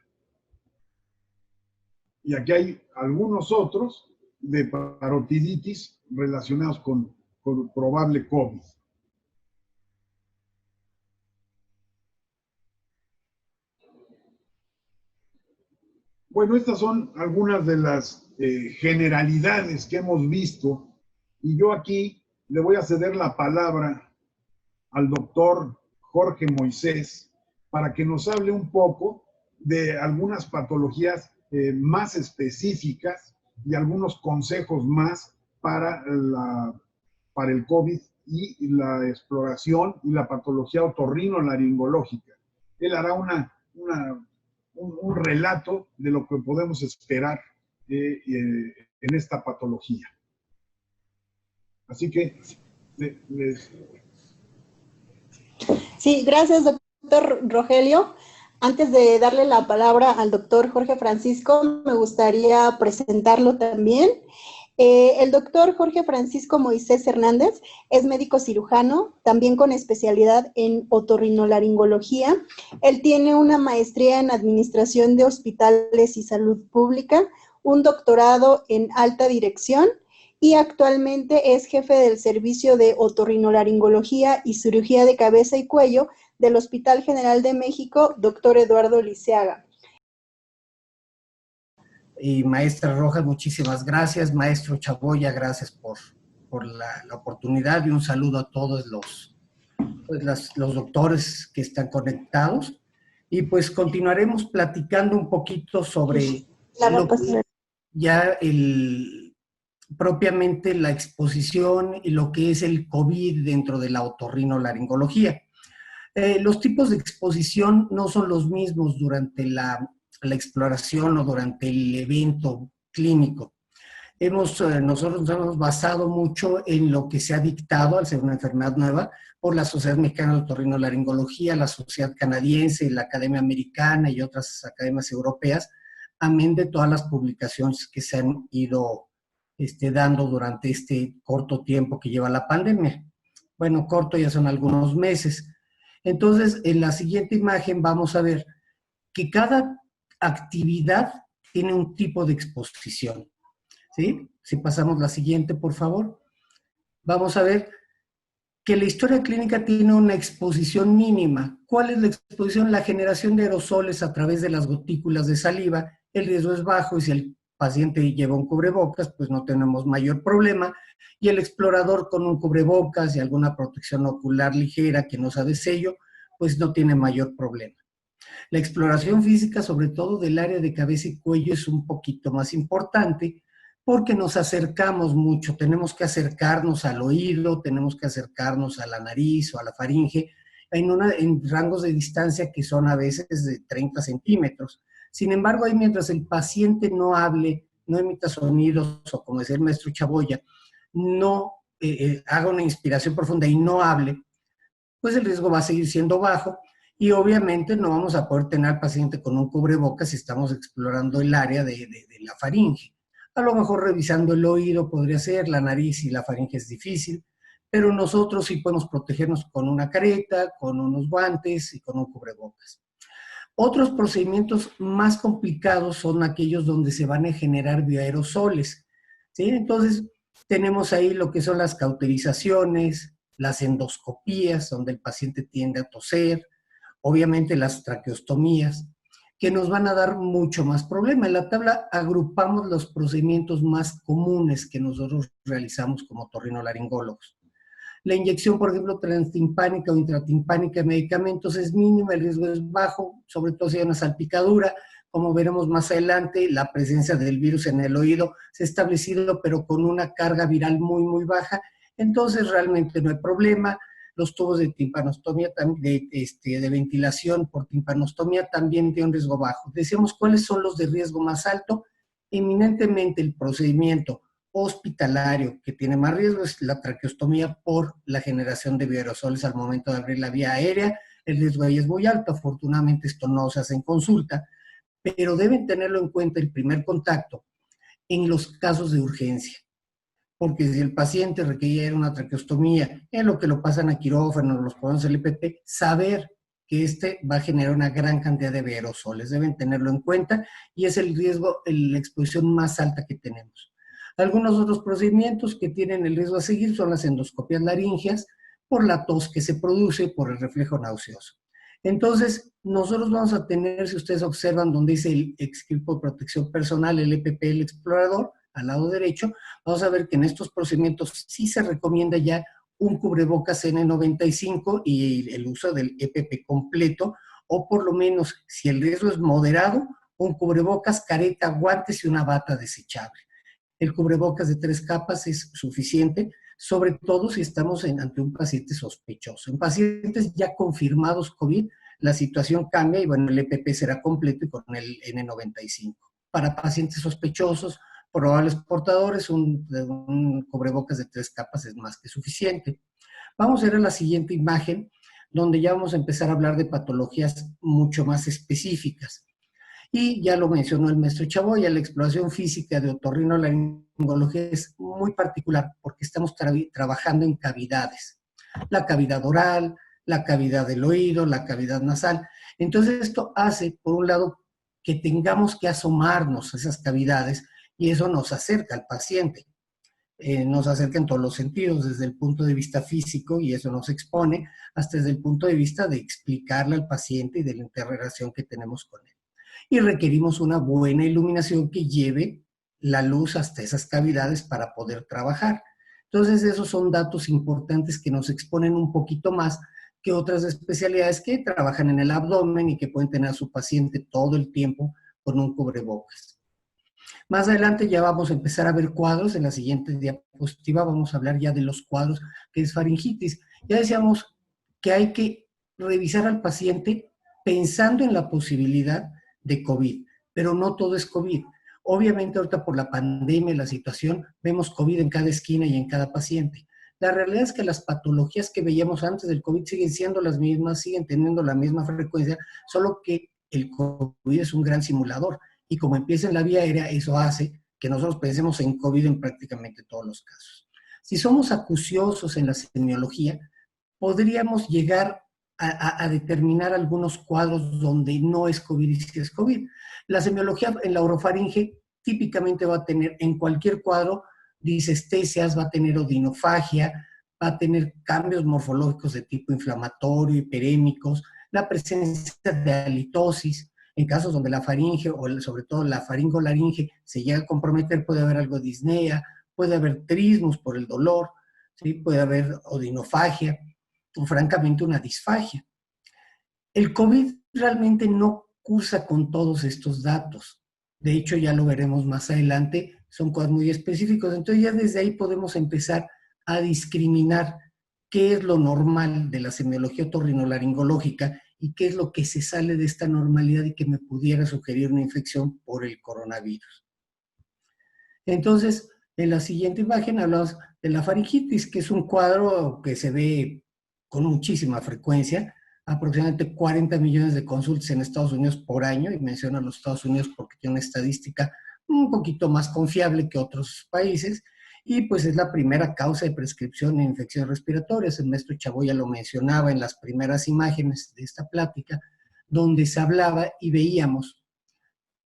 Y aquí hay algunos otros de parotiditis relacionados con probable COVID. Bueno, estas son algunas de las generalidades que hemos visto y yo aquí le voy a ceder la palabra al doctor Jorge Moisés para que nos hable un poco de algunas patologías más específicas y algunos consejos más para el COVID y la exploración y la patología otorrinolaringológica. Él hará un relato de lo que podemos esperar en esta patología. Así que Sí, gracias, doctor Rogelio. Antes de darle la palabra al doctor Jorge Francisco, me gustaría presentarlo también. El doctor Jorge Francisco Moisés Hernández es médico cirujano, también con especialidad en otorrinolaringología. Él tiene una maestría en administración de hospitales y salud pública, un doctorado en alta dirección y actualmente es jefe del servicio de otorrinolaringología y cirugía de cabeza y cuello del Hospital General de México, doctor Eduardo Liceaga. Y maestra Rojas, muchísimas gracias. Maestro Chaboya, gracias por la oportunidad y un saludo a todos los doctores que están conectados. Y pues continuaremos platicando un poquito sobre propiamente la exposición y lo que es el COVID dentro de la otorrinolaringología. Los tipos de exposición no son los mismos durante la exploración o durante el evento clínico. Nosotros nos hemos basado mucho en lo que se ha dictado al ser una enfermedad nueva por la Sociedad Mexicana de Otorrinolaringología, la Sociedad Canadiense, la Academia Americana y otras academias europeas, amén de todas las publicaciones que se han ido dando durante este corto tiempo que lleva la pandemia. Bueno, corto ya son algunos meses. Entonces, en la siguiente imagen vamos a ver que cada actividad tiene un tipo de exposición, ¿sí? Si pasamos la siguiente, por favor. Vamos a ver que la historia clínica tiene una exposición mínima. ¿Cuál es la exposición? La generación de aerosoles a través de las gotículas de saliva. El riesgo es bajo y si el paciente lleva un cubrebocas, pues no tenemos mayor problema. Y el explorador con un cubrebocas y alguna protección ocular ligera que no sea de sello, pues no tiene mayor problema. La exploración física, sobre todo del área de cabeza y cuello, es un poquito más importante porque nos acercamos mucho, tenemos que acercarnos al oído, tenemos que acercarnos a la nariz o a la faringe en rangos de distancia que son a veces de 30 centímetros. Sin embargo, ahí mientras el paciente no hable, no emita sonidos o como decía el maestro Chaboya, no haga una inspiración profunda y no hable, pues el riesgo va a seguir siendo bajo y obviamente no vamos a poder tener al paciente con un cubrebocas si estamos explorando el área de la faringe. A lo mejor revisando el oído podría ser, la nariz y la faringe es difícil, pero nosotros sí podemos protegernos con una careta, con unos guantes y con un cubrebocas. Otros procedimientos más complicados son aquellos donde se van a generar bioaerosoles, ¿sí? Entonces, Tenemos ahí lo que son las cauterizaciones, las endoscopías, donde el paciente tiende a toser, obviamente las traqueostomías, que nos van a dar mucho más problema. En la tabla agrupamos los procedimientos más comunes que nosotros realizamos como otorrinolaringólogos. La inyección, por ejemplo, transtimpánica o intratimpánica de medicamentos es mínima, el riesgo es bajo, sobre todo si hay una salpicadura. Como veremos más adelante, la presencia del virus en el oído se ha establecido, pero con una carga viral muy, muy baja. Entonces, realmente no hay problema. Los tubos de timpanostomía, de ventilación por timpanostomía también tienen un riesgo bajo. Decíamos, ¿cuáles son los de riesgo más alto? Eminentemente el procedimiento hospitalario que tiene más riesgo es la traqueostomía por la generación de bioaerosoles al momento de abrir la vía aérea. El riesgo ahí es muy alto. Afortunadamente esto no se hace en consulta, pero deben tenerlo en cuenta el primer contacto en los casos de urgencia. Porque si el paciente requiere una traqueostomía, en lo que lo pasan a quirófano, los ponen el EPP, saber que este va a generar una gran cantidad de aerosoles. Deben tenerlo en cuenta y es el riesgo, la exposición más alta que tenemos. Algunos otros procedimientos que tienen el riesgo a seguir son las endoscopias laringeas por la tos que se produce por el reflejo nauseoso. Entonces, nosotros vamos a tener, si ustedes observan donde dice el equipo de protección personal, el EPP, el explorador, al lado derecho, vamos a ver que en estos procedimientos sí se recomienda ya un cubrebocas N95 y el uso del EPP completo, o por lo menos, si el riesgo es moderado, un cubrebocas, careta, guantes y una bata desechable. El cubrebocas de 3 capas es suficiente, sobre todo si estamos ante un paciente sospechoso. En pacientes ya confirmados COVID, la situación cambia y bueno, el EPP será completo y con el N95. Para pacientes sospechosos, probables portadores, un cubrebocas de 3 capas es más que suficiente. Vamos a ver a la siguiente imagen, donde ya vamos a empezar a hablar de patologías mucho más específicas. Y ya lo mencionó el maestro Chaboya, la exploración física de otorrinolaringología es muy particular porque estamos trabajando en cavidades. La cavidad oral, la cavidad del oído, la cavidad nasal. Entonces esto hace, por un lado, que tengamos que asomarnos a esas cavidades y eso nos acerca al paciente. Nos acerca en todos los sentidos, desde el punto de vista físico, y eso nos expone, hasta desde el punto de vista de explicarle al paciente y de la interrelación que tenemos con él. Y requerimos una buena iluminación que lleve la luz hasta esas cavidades para poder trabajar. Entonces, esos son datos importantes que nos exponen un poquito más que otras especialidades que trabajan en el abdomen y que pueden tener a su paciente todo el tiempo con un cubrebocas. Más adelante ya vamos a empezar a ver cuadros. En la siguiente diapositiva vamos a hablar ya de los cuadros que es faringitis. Ya decíamos que hay que revisar al paciente pensando en la posibilidad de COVID, pero no todo es COVID. Obviamente ahorita por la pandemia, la situación, vemos COVID en cada esquina y en cada paciente. La realidad es que las patologías que veíamos antes del COVID siguen siendo las mismas, siguen teniendo la misma frecuencia, solo que el COVID es un gran simulador. Y como empieza en la vía aérea, eso hace que nosotros pensemos en COVID en prácticamente todos los casos. Si somos acuciosos en la semiología, podríamos llegar a determinar algunos cuadros donde no es COVID y sí es COVID. La semiología en la orofaringe típicamente va a tener en cualquier cuadro disestesias, va a tener odinofagia, va a tener cambios morfológicos de tipo inflamatorio, hiperémicos, la presencia de halitosis. En casos donde la faringe o sobre todo la faringolaringe se llega a comprometer, puede haber algo de disnea, puede haber trismus por el dolor, ¿sí? Puede haber odinofagia o francamente una disfagia. El COVID realmente no cursa con todos estos datos. De hecho, ya lo veremos más adelante, son cosas muy específicos. Entonces ya desde ahí podemos empezar a discriminar qué es lo normal de la semiología otorrinolaringológica y qué es lo que se sale de esta normalidad y que me pudiera sugerir una infección por el coronavirus. Entonces, en la siguiente imagen hablamos de la faringitis, que es un cuadro que se ve con muchísima frecuencia, aproximadamente 40 millones de consultas en Estados Unidos por año, y menciono a los Estados Unidos porque tiene una estadística un poquito más confiable que otros países, y pues es la primera causa de prescripción de infecciones respiratorias. El maestro Chaboya lo mencionaba en las primeras imágenes de esta plática, donde se hablaba y veíamos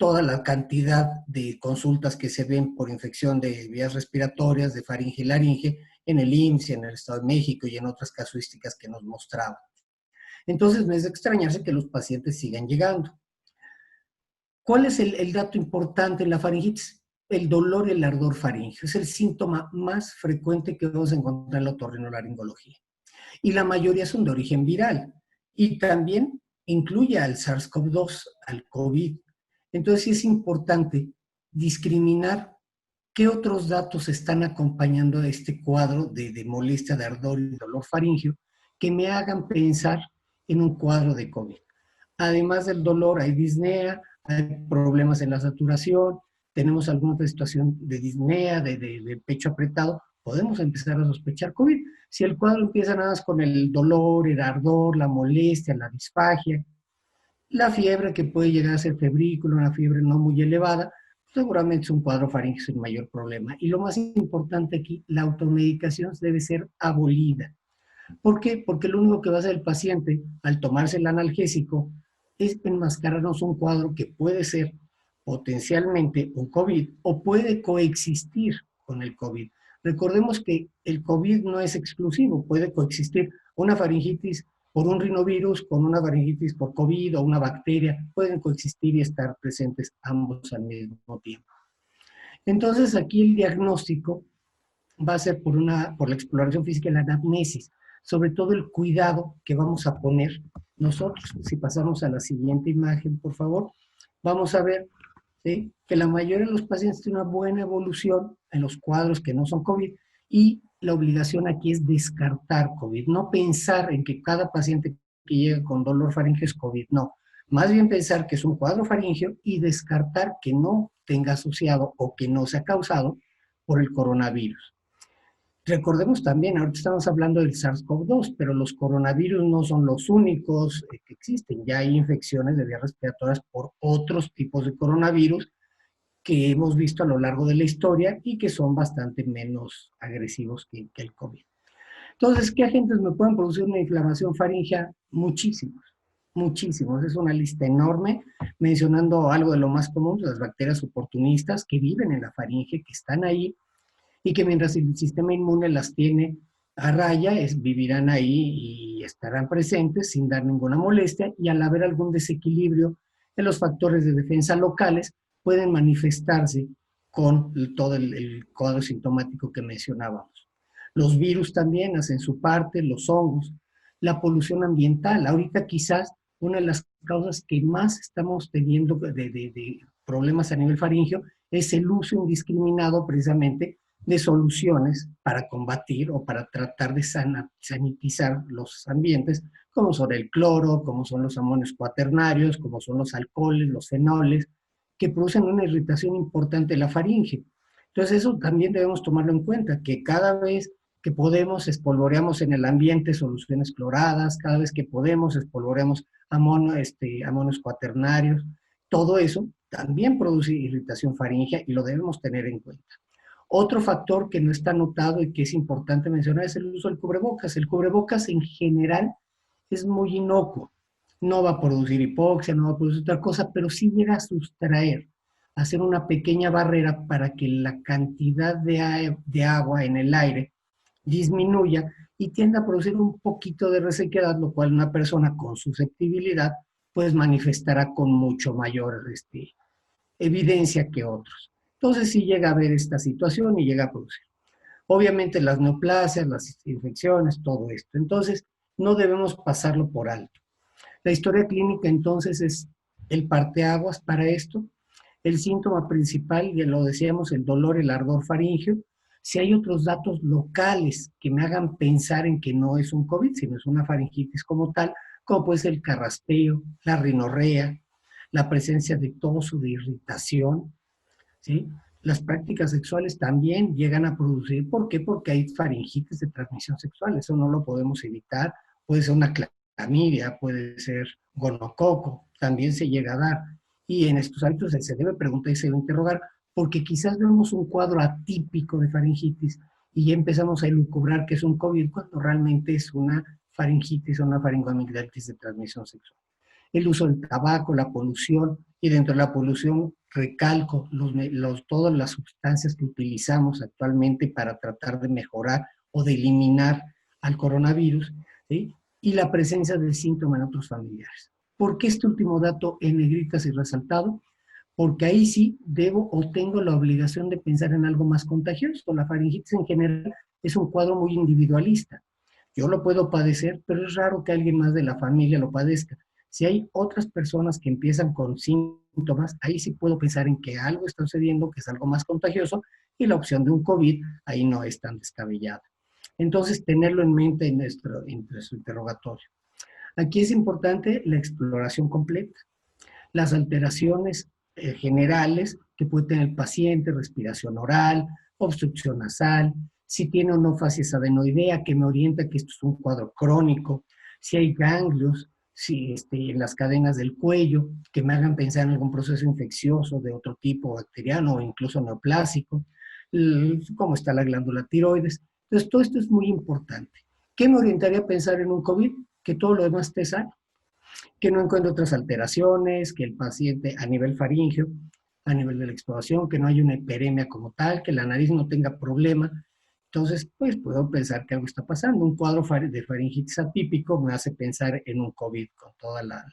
toda la cantidad de consultas que se ven por infección de vías respiratorias, de faringe y laringe, en el IMSS, en el Estado de México y en otras casuísticas que nos mostraban. Entonces, no es de extrañarse que los pacientes sigan llegando. ¿Cuál es el dato importante en la faringitis? El dolor y el ardor faríngeo. Es el síntoma más frecuente que vamos a encontrar en la otorrinolaringología. Y la mayoría son de origen viral. Y también incluye al SARS-CoV-2, al COVID. Entonces sí es importante discriminar qué otros datos están acompañando a este cuadro de molestia, de ardor y dolor faríngeo que me hagan pensar en un cuadro de COVID. Además del dolor, hay disnea, hay problemas en la saturación, tenemos alguna situación de disnea, de pecho apretado, podemos empezar a sospechar COVID. Si el cuadro empieza nada más con el dolor, el ardor, la molestia, la disfagia, la fiebre que puede llegar a ser febrícula, una fiebre no muy elevada, seguramente es un cuadro faríngeo sin mayor problema. Y lo más importante aquí, la automedicación debe ser abolida. ¿Por qué? Porque lo único que va a hacer el paciente al tomarse el analgésico es enmascararnos un cuadro que puede ser potencialmente un COVID o puede coexistir con el COVID. Recordemos que el COVID no es exclusivo, puede coexistir una faringitis por un rinovirus con una faringitis por COVID o una bacteria, pueden coexistir y estar presentes ambos al mismo tiempo. Entonces aquí el diagnóstico va a ser por la exploración física y la anamnesis, sobre todo el cuidado que vamos a poner nosotros. Si pasamos a la siguiente imagen, por favor, vamos a ver, ¿sí?, que la mayoría de los pacientes tienen una buena evolución en los cuadros que no son COVID y la obligación aquí es descartar COVID, no pensar en que cada paciente que llega con dolor faríngeo es COVID, no. Más bien pensar que es un cuadro faríngeo y descartar que no tenga asociado o que no sea causado por el coronavirus. Recordemos también, ahorita estamos hablando del SARS-CoV-2, pero los coronavirus no son los únicos que existen. Ya hay infecciones de vías respiratorias por otros tipos de coronavirus que hemos visto a lo largo de la historia y que son bastante menos agresivos que el COVID. Entonces, ¿qué agentes me pueden producir una inflamación faríngea? Muchísimos, muchísimos. Es una lista enorme, mencionando algo de lo más común, las bacterias oportunistas que viven en la faringe, que están ahí, y que mientras el sistema inmune las tiene a raya, vivirán ahí y estarán presentes sin dar ninguna molestia, y al haber algún desequilibrio en los factores de defensa locales, pueden manifestarse con todo el cuadro sintomático que mencionábamos. Los virus también hacen su parte, los hongos, la polución ambiental. Ahorita quizás una de las causas que más estamos teniendo de problemas a nivel faríngeo es el uso indiscriminado precisamente de soluciones para combatir o para tratar de sanitizar los ambientes, como son el cloro, como son los amonios cuaternarios, como son los alcoholes, los fenoles, que producen una irritación importante de la faringe. Entonces eso también debemos tomarlo en cuenta, que cada vez que podemos espolvoreamos en el ambiente soluciones cloradas, cada vez que podemos espolvoreamos amonios cuaternarios, todo eso también produce irritación faríngea y lo debemos tener en cuenta. Otro factor que no está notado y que es importante mencionar es el uso del cubrebocas. El cubrebocas en general es muy inocuo. No va a producir hipoxia, no va a producir otra cosa, pero sí llega a sustraer, a hacer una pequeña barrera para que la cantidad de agua en el aire disminuya y tienda a producir un poquito de resequedad, lo cual una persona con susceptibilidad pues manifestará con mucho mayor evidencia que otros. Entonces sí llega a haber esta situación y llega a producir. Obviamente las neoplasias, las infecciones, todo esto. Entonces no debemos pasarlo por alto. La historia clínica entonces es el parteaguas para esto. El síntoma principal, ya lo decíamos, el dolor, el ardor faríngeo. Si hay otros datos locales que me hagan pensar en que no es un COVID, sino es una faringitis como tal, como puede ser el carraspeo, la rinorrea, la presencia de tos o de irritación, ¿sí? Las prácticas sexuales también llegan a producir. ¿Por qué? Porque hay faringitis de transmisión sexual. Eso no lo podemos evitar. Puede ser una clamidia, puede ser gonococo, también se llega a dar. Y en estos hábitos se debe preguntar y se debe interrogar, porque quizás vemos un cuadro atípico de faringitis y ya empezamos a elucubrar que es un COVID cuando realmente es una faringitis o una faringoamigdalitis de transmisión sexual. el uso del tabaco, la polución, y dentro de la polución recalco todas las sustancias que utilizamos actualmente para tratar de mejorar o de eliminar al coronavirus, ¿sí? Y la presencia del síntoma en otros familiares. ¿Por qué este último dato en negritas y resaltado? Porque ahí sí debo o tengo la obligación de pensar en algo más contagioso. La faringitis en general es un cuadro muy individualista. Yo lo puedo padecer, pero es raro que alguien más de la familia lo padezca. Si hay otras personas que empiezan con síntomas, ahí sí puedo pensar en que algo está sucediendo, que es algo más contagioso, y la opción de un COVID ahí no es tan descabellada. Entonces, tenerlo en mente en nuestro interrogatorio. Aquí es importante la exploración completa. Las alteraciones generales que puede tener el paciente, respiración oral, obstrucción nasal, si tiene o no facies adenoidea, que me orienta que esto es un cuadro crónico, si hay ganglios, si en las cadenas del cuello, que me hagan pensar en algún proceso infeccioso de otro tipo, bacteriano o incluso neoplásico, cómo está la glándula tiroides. Entonces, todo esto es muy importante. ¿Qué me orientaría a pensar en un COVID? Que todo lo demás esté sano, que no encuentre otras alteraciones, que el paciente a nivel faríngeo, a nivel de la exploración, que no haya una hiperemia como tal, que la nariz no tenga problema. Entonces, pues puedo pensar que algo está pasando. Un cuadro de faringitis atípico me hace pensar en un COVID con toda la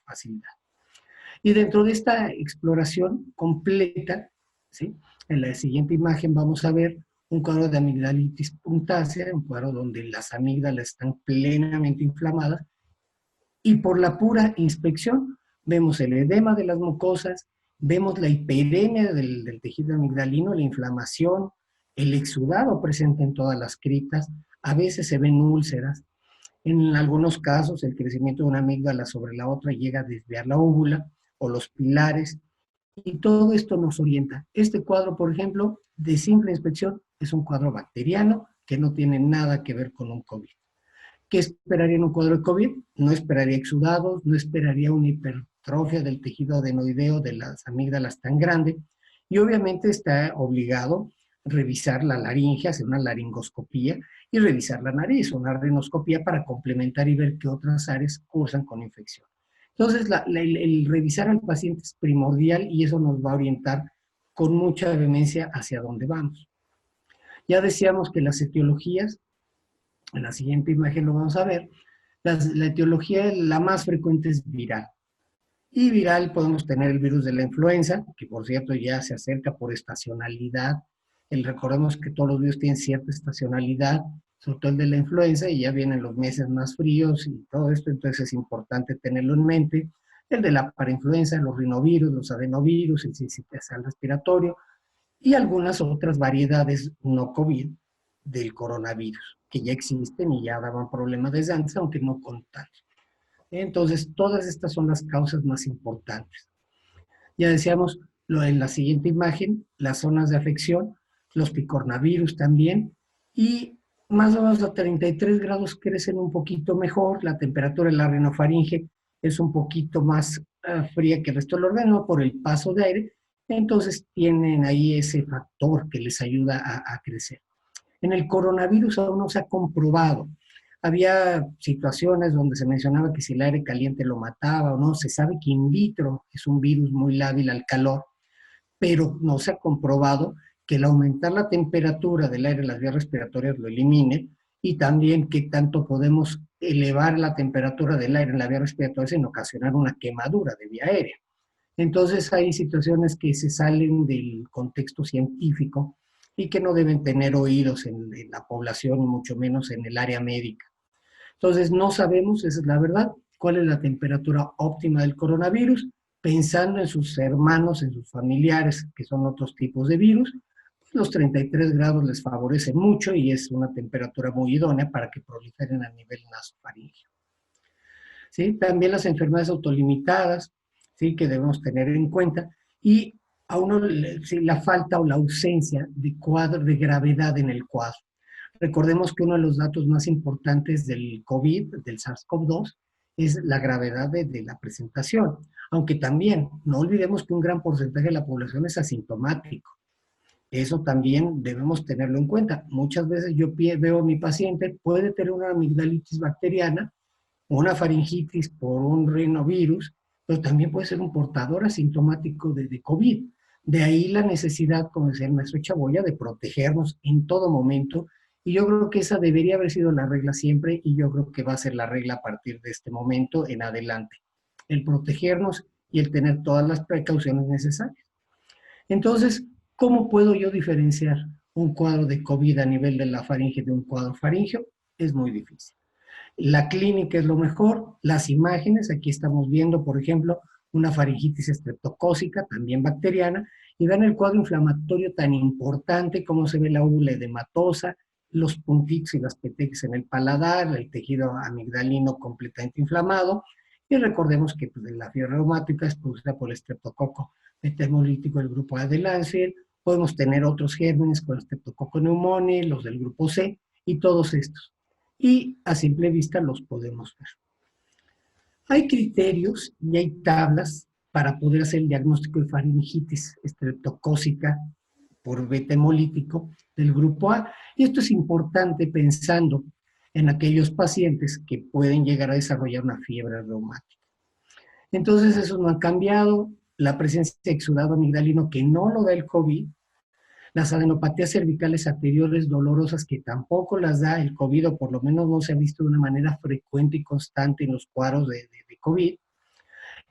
facilidad. Y dentro de esta exploración completa, ¿sí? En la siguiente imagen vamos a ver un cuadro de amigdalitis puntácea, un cuadro donde las amígdalas están plenamente inflamadas, y por la pura inspección vemos el edema de las mucosas, vemos la hiperemia del tejido amigdalino, la inflamación, el exudado presente en todas las criptas, a veces se ven úlceras. En algunos casos, el crecimiento de una amígdala sobre la otra llega a desviar la óvula o los pilares, y todo esto nos orienta. Este cuadro, por ejemplo, de simple inspección, es un cuadro bacteriano que no tiene nada que ver con un COVID. ¿Qué esperaría en un cuadro de COVID? No esperaría exudados, no esperaría una hipertrofia del tejido adenoideo de las amígdalas tan grande, y obviamente está obligado a revisar la laringe, hacer una laringoscopía y revisar la nariz, una rinoscopía para complementar y ver qué otras áreas cursan con infección. Entonces, el revisar al paciente es primordial y eso nos va a orientar con mucha vehemencia hacia dónde vamos. Ya decíamos que las etiologías, en la siguiente imagen lo vamos a ver, la etiología la más frecuente es viral. Y viral podemos tener el virus de la influenza, que por cierto ya se acerca por estacionalidad. Recordemos que todos los virus tienen cierta estacionalidad, sobre todo el de la influenza, y ya vienen los meses más fríos y todo esto, entonces es importante tenerlo en mente. El de la parainfluenza, los rinovirus, los adenovirus, el sincicial respiratorio, y algunas otras variedades no COVID del coronavirus, que ya existen y ya daban problemas desde antes, aunque no con tanto. Entonces, todas estas son las causas más importantes. Ya decíamos en la siguiente imagen, las zonas de afección, los picornavirus también, y más o menos a 33 grados crecen un poquito mejor, la temperatura de la rinofaringe es un poquito más fría que el resto del organismo por el paso de aire, entonces tienen ahí ese factor que les ayuda a crecer. En el coronavirus aún no se ha comprobado. Había situaciones donde se mencionaba que si el aire caliente lo mataba o no. Se sabe que in vitro es un virus muy lábil al calor, pero no se ha comprobado que el aumentar la temperatura del aire en las vías respiratorias lo elimine, y también que tanto podemos elevar la temperatura del aire en la vía respiratoria sin ocasionar una quemadura de vía aérea. Entonces hay situaciones que se salen del contexto científico y que no deben tener oídos en la población, y mucho menos en el área médica. Entonces no sabemos, esa es la verdad, cuál es la temperatura óptima del coronavirus, pensando en sus hermanos, en sus familiares, que son otros tipos de virus. Los 33 grados les favorece mucho y es una temperatura muy idónea para que proliferen a nivel nasofaríngeo. ¿Sí? También las enfermedades autolimitadas, ¿sí? Que debemos tener en cuenta, y a uno ¿sí? La falta o la ausencia de cuadro de gravedad en el cuadro. Recordemos que uno de los datos más importantes del COVID, del SARS-CoV-2, es la gravedad de la presentación, aunque también no olvidemos que un gran porcentaje de la población es asintomático. Eso también debemos tenerlo en cuenta. Muchas veces yo veo a mi paciente, puede tener una amigdalitis bacteriana, una faringitis por un rinovirus, pero también puede ser un portador asintomático de COVID. De ahí la necesidad, como decía el maestro Chaboya, de protegernos en todo momento. Y yo creo que esa debería haber sido la regla siempre y yo creo que va a ser la regla a partir de este momento en adelante. El protegernos y el tener todas las precauciones necesarias. Entonces, ¿cómo puedo yo diferenciar un cuadro de COVID a nivel de la faringe de un cuadro faríngeo? Es muy difícil. La clínica es lo mejor, las imágenes, aquí estamos viendo, por ejemplo, una faringitis estreptocócica, también bacteriana, y vean el cuadro inflamatorio tan importante como se ve la úvula edematosa, los puntitos y las petequias en el paladar, el tejido amigdalino completamente inflamado, y recordemos que pues, la fiebre reumática es producida por el estreptococo metamolítico del grupo A de Landsfield, podemos tener otros gérmenes con el Streptococcus pneumoniae, los del grupo C, y todos estos. Y a simple vista los podemos ver. Hay criterios y hay tablas para poder hacer el diagnóstico de faringitis estreptocócica por beta hemolítico del grupo A. Y esto es importante pensando en aquellos pacientes que pueden llegar a desarrollar una fiebre reumática. Entonces, eso no ha cambiado. La presencia de exudado amigdalino que no lo da el COVID, las adenopatías cervicales anteriores dolorosas que tampoco las da el COVID, o por lo menos no se ha visto de una manera frecuente y constante en los cuadros de COVID.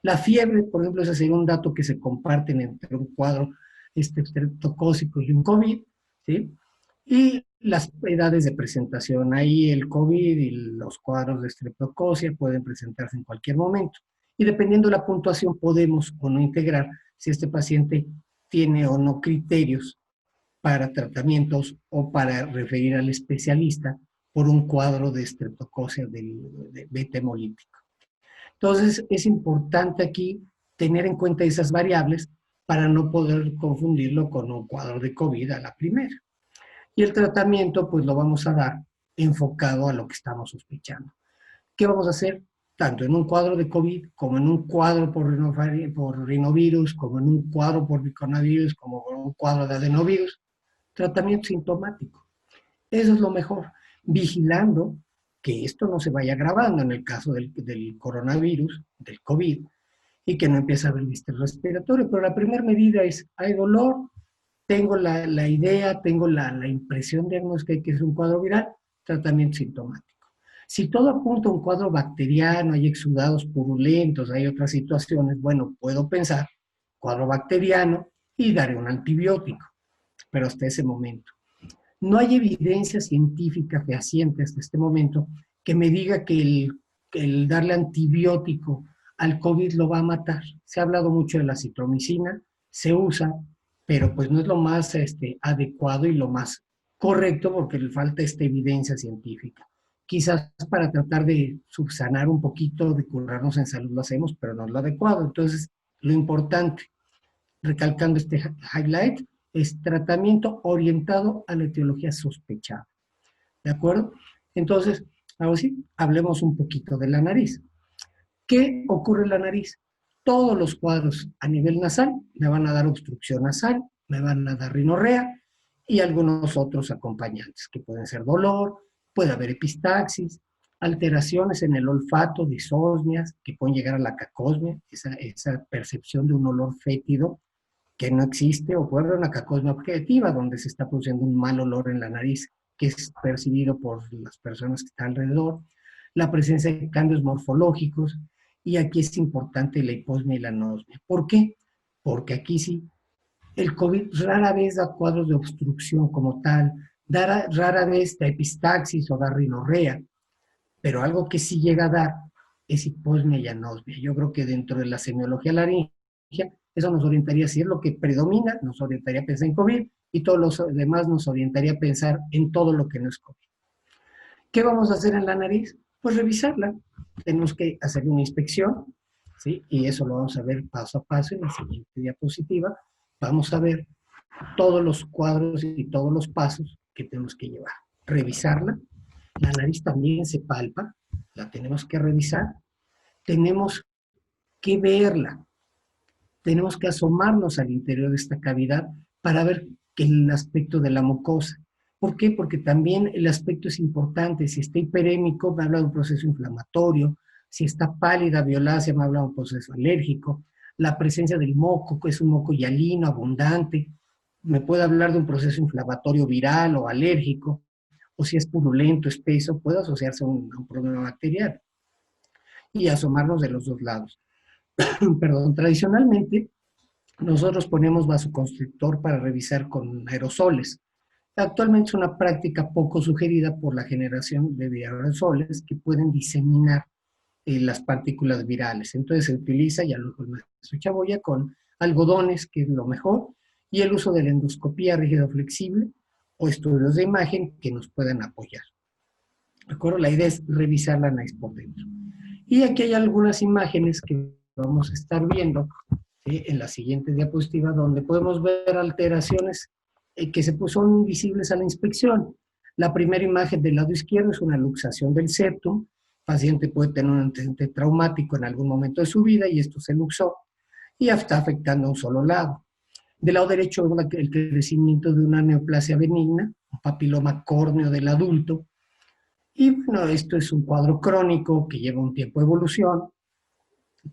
La fiebre, por ejemplo, ese sería un dato que se comparten entre un cuadro estreptocócico y un COVID, ¿sí? Y las edades de presentación. Ahí el COVID y los cuadros de estreptococia pueden presentarse en cualquier momento. Y dependiendo de la puntuación podemos o no integrar si este paciente tiene o no criterios para tratamientos o para referir al especialista por un cuadro de estreptococia de beta hemolítico. Entonces, es importante aquí tener en cuenta esas variables para no poder confundirlo con un cuadro de COVID a la primera. Y el tratamiento, pues lo vamos a dar enfocado a lo que estamos sospechando. ¿Qué vamos a hacer? Tanto en un cuadro de COVID, como en un cuadro por rinovirus, como en un cuadro por coronavirus, como en un cuadro de adenovirus. Tratamiento sintomático. Eso es lo mejor. Vigilando que esto no se vaya agravando en el caso del coronavirus, del COVID, y que no empiece a haber distrés respiratorio. Pero la primera medida es, hay dolor, tengo la idea, tengo la impresión diagnóstica de que es un cuadro viral, tratamiento sintomático. Si todo apunta a un cuadro bacteriano, hay exudados purulentos, hay otras situaciones, bueno, puedo pensar cuadro bacteriano y daré un antibiótico, pero hasta ese momento. No hay evidencia científica fehaciente hasta este momento que me diga que el darle antibiótico al COVID lo va a matar. Se ha hablado mucho de la citromicina, se usa, pero pues no es lo más adecuado y lo más correcto porque le falta esta evidencia científica. Quizás para tratar de subsanar un poquito, de curarnos en salud lo hacemos, pero no es lo adecuado. Entonces, lo importante, recalcando este highlight, es tratamiento orientado a la etiología sospechada. ¿De acuerdo? Entonces, ahora sí, hablemos un poquito de la nariz. ¿Qué ocurre en la nariz? Todos los cuadros a nivel nasal me van a dar obstrucción nasal, me van a dar rinorrea y algunos otros acompañantes, que pueden ser dolor, puede haber epistaxis, alteraciones en el olfato, disosmias, que pueden llegar a la cacosmia, esa percepción de un olor fétido que no existe, o puede haber una cacosmia objetiva, donde se está produciendo un mal olor en la nariz, que es percibido por las personas que están alrededor, la presencia de cambios morfológicos, y aquí es importante la hiposmia y la anosmia. ¿Por qué? Porque aquí sí, el COVID rara vez da cuadros de obstrucción como tal, rara vez da epistaxis o da rinorrea, pero algo que sí llega a dar es hiposmia y anosmia. Yo creo que dentro de la semiología laringea, eso nos orientaría, si es lo que predomina, nos orientaría a pensar en COVID, y todos los demás nos orientaría a pensar en todo lo que no es COVID. ¿Qué vamos a hacer en la nariz? Pues revisarla. Tenemos que hacer una inspección, ¿sí? Y eso lo vamos a ver paso a paso en la siguiente diapositiva. Vamos a ver todos los cuadros y todos los pasos que tenemos que llevar. Revisarla. La nariz también se palpa, la tenemos que revisar. Tenemos que verla. Tenemos que asomarnos al interior de esta cavidad para ver el aspecto de la mucosa. ¿Por qué? Porque también el aspecto es importante. Si está hiperémico, me habla de un proceso inflamatorio. Si está pálida, violácea, me habla de un proceso alérgico. La presencia del moco, que es un moco hialino, abundante, me puede hablar de un proceso inflamatorio viral o alérgico, o si es purulento, espeso, puede asociarse a un problema bacteriano y asomarnos de los dos lados. Perdón, tradicionalmente nosotros ponemos vasoconstrictor para revisar con aerosoles. Actualmente es una práctica poco sugerida por la generación de aerosoles que pueden diseminar las partículas virales. Entonces se utiliza, ya lo dijo el maestro Chaboya, con algodones, que es lo mejor, y el uso de la endoscopía rígido flexible o estudios de imagen que nos puedan apoyar. ¿De acuerdo? La idea es revisar la nariz por dentro. Y aquí hay algunas imágenes que vamos a estar viendo, ¿sí?, en la siguiente diapositiva, donde podemos ver alteraciones que son visibles a la inspección. La primera imagen del lado izquierdo es una luxación del septum. El paciente puede tener un antecedente traumático en algún momento de su vida y esto se luxó y está afectando a un solo lado. Del lado derecho, el crecimiento de una neoplasia benigna, un papiloma córneo del adulto. Y bueno, esto es un cuadro crónico que lleva un tiempo de evolución,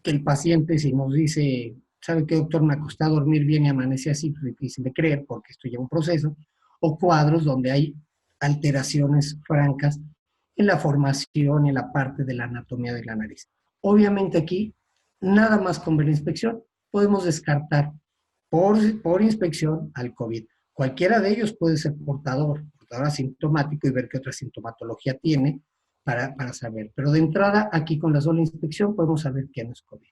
que el paciente, si nos dice, ¿sabe qué, doctor? Me acosté a dormir bien y amanecí así, pues difícil de creer porque esto lleva un proceso. O cuadros donde hay alteraciones francas en la formación y en la parte de la anatomía de la nariz. Obviamente aquí, nada más con ver la inspección, podemos descartar por inspección al COVID. Cualquiera de ellos puede ser portador asintomático y ver qué otra sintomatología tiene para saber. Pero de entrada, aquí con la sola inspección podemos saber quién es COVID.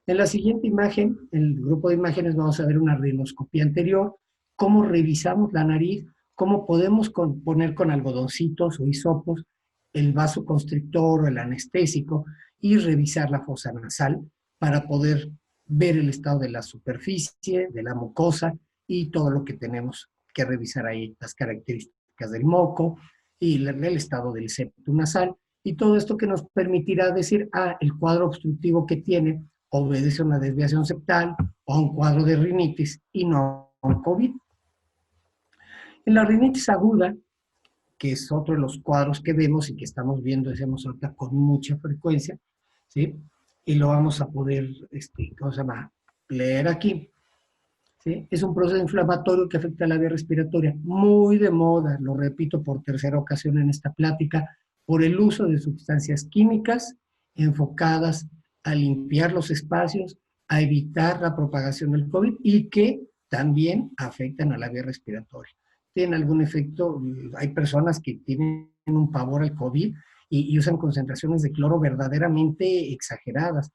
En la siguiente imagen, en el grupo de imágenes, vamos a ver una rinoscopía anterior, cómo revisamos la nariz, cómo podemos poner con algodoncitos o hisopos el vasoconstrictor o el anestésico y revisar la fosa nasal para poder ver el estado de la superficie, de la mucosa y todo lo que tenemos que revisar ahí, las características del moco y el estado del septum nasal y todo esto que nos permitirá decir, el cuadro obstructivo que tiene obedece a una desviación septal o a un cuadro de rinitis y no a un COVID. En la rinitis aguda, que es otro de los cuadros que vemos y que estamos viendo, decimos ahorita, con mucha frecuencia, ¿sí? Y lo vamos a poder, ¿cómo se llama?, leer aquí. ¿Sí? Es un proceso inflamatorio que afecta a la vía respiratoria, muy de moda, lo repito por tercera ocasión en esta plática, por el uso de sustancias químicas enfocadas a limpiar los espacios, a evitar la propagación del COVID y que también afectan a la vía respiratoria. Tienen algún efecto, hay personas que tienen un pavor al COVID y usan concentraciones de cloro verdaderamente exageradas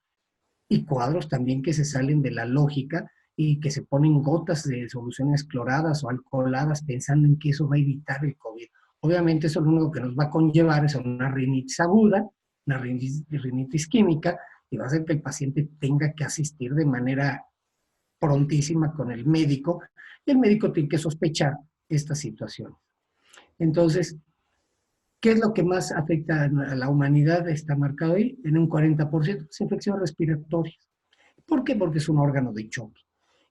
y cuadros también que se salen de la lógica y que se ponen gotas de soluciones cloradas o alcoholadas pensando en que eso va a evitar el COVID. Obviamente eso lo único que nos va a conllevar es una rinitis aguda, una rinitis química, y va a hacer que el paciente tenga que asistir de manera prontísima con el médico, y el médico tiene que sospechar esta situación. Entonces, ¿qué es lo que más afecta a la humanidad? Está marcado ahí, en un 40%, es infecciones respiratorias. ¿Por qué? Porque es un órgano de choque.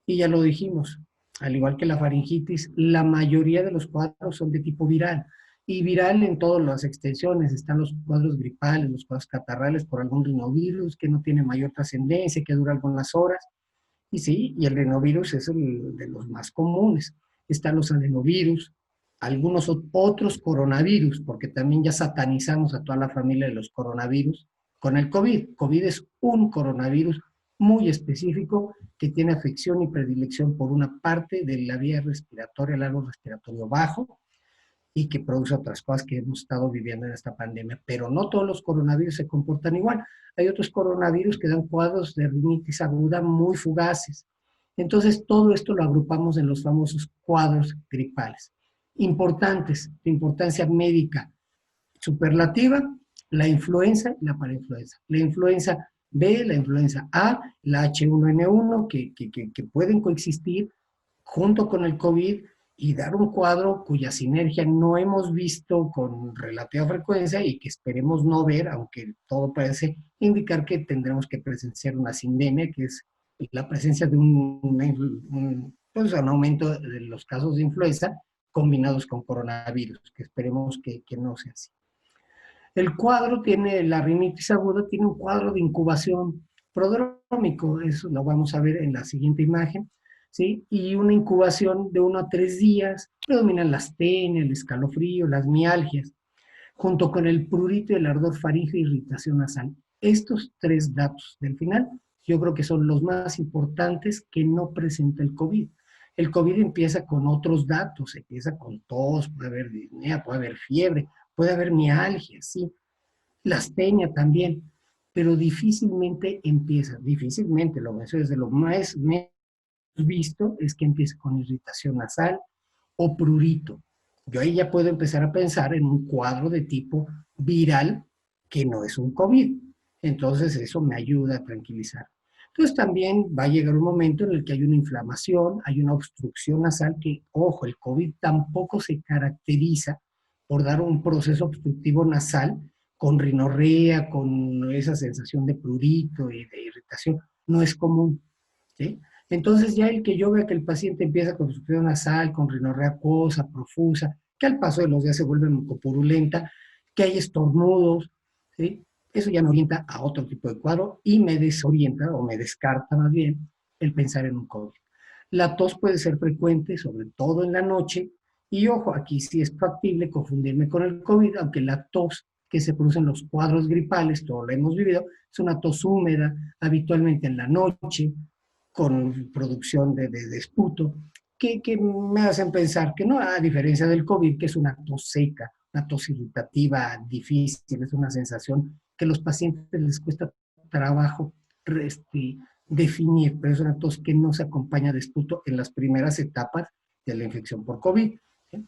Y ya lo dijimos, al igual que la faringitis, la mayoría de los cuadros son de tipo viral. Y viral en todas las extensiones, están los cuadros gripales, los cuadros catarrales por algún rinovirus que no tiene mayor trascendencia, que dura algunas horas. Y sí, y el rinovirus es el de los más comunes. Están los adenovirus, algunos otros coronavirus, porque también ya satanizamos a toda la familia de los coronavirus con el COVID. COVID es un coronavirus muy específico que tiene afección y predilección por una parte de la vía respiratoria, el árbol respiratorio bajo, y que produce otras cosas que hemos estado viviendo en esta pandemia. Pero no todos los coronavirus se comportan igual. Hay otros coronavirus que dan cuadros de rinitis aguda muy fugaces. Entonces, todo esto lo agrupamos en los famosos cuadros gripales. Importantes, de importancia médica superlativa, la influenza y la parainfluenza. La influenza B, la influenza A, la H1N1, que pueden coexistir junto con el COVID y dar un cuadro cuya sinergia no hemos visto con relativa frecuencia y que esperemos no ver, aunque todo parece indicar que tendremos que presenciar una sindemia, que es la presencia de un aumento de los casos de influenza combinados con coronavirus, que esperemos que no sea así. El cuadro tiene, la rinitis aguda tiene un cuadro de incubación prodrómico, eso lo vamos a ver en la siguiente imagen, ¿sí? Y una incubación de 1 a 3 días, predominan las tenias, el escalofrío, las mialgias, junto con el prurito y el ardor faríngeo e irritación nasal. Estos 3 datos del final, yo creo que son los más importantes que no presenta el COVID. El COVID empieza con otros datos, empieza con tos, puede haber disnea, puede haber fiebre, puede haber mialgia, sí, la astenia también, pero difícilmente empieza, difícilmente, lo menciono desde lo más visto, es que empiece con irritación nasal o prurito. Yo ahí ya puedo empezar a pensar en un cuadro de tipo viral que no es un COVID. Entonces eso me ayuda a tranquilizar. Entonces también va a llegar un momento en el que hay una inflamación, hay una obstrucción nasal que, ojo, el COVID tampoco se caracteriza por dar un proceso obstructivo nasal con rinorrea, con esa sensación de prurito y de irritación. No es común, ¿sí? Entonces ya el que yo vea que el paciente empieza con obstrucción nasal, con rinorrea acuosa, profusa, que al paso de los días se vuelve mucopurulenta, que hay estornudos, ¿sí? Eso ya me orienta a otro tipo de cuadro y me desorienta o me descarta más bien el pensar en un COVID. La tos puede ser frecuente, sobre todo en la noche, y ojo, aquí sí es factible confundirme con el COVID, aunque la tos que se produce en los cuadros gripales, todo lo hemos vivido, es una tos húmeda, habitualmente en la noche, con producción de esputo, que me hacen pensar que no, a diferencia del COVID, que es una tos seca, una tos irritativa, difícil, es una sensación que a los pacientes les cuesta trabajo definir, pero es una tos que no se acompaña de esputo en las primeras etapas de la infección por COVID. ¿Sí?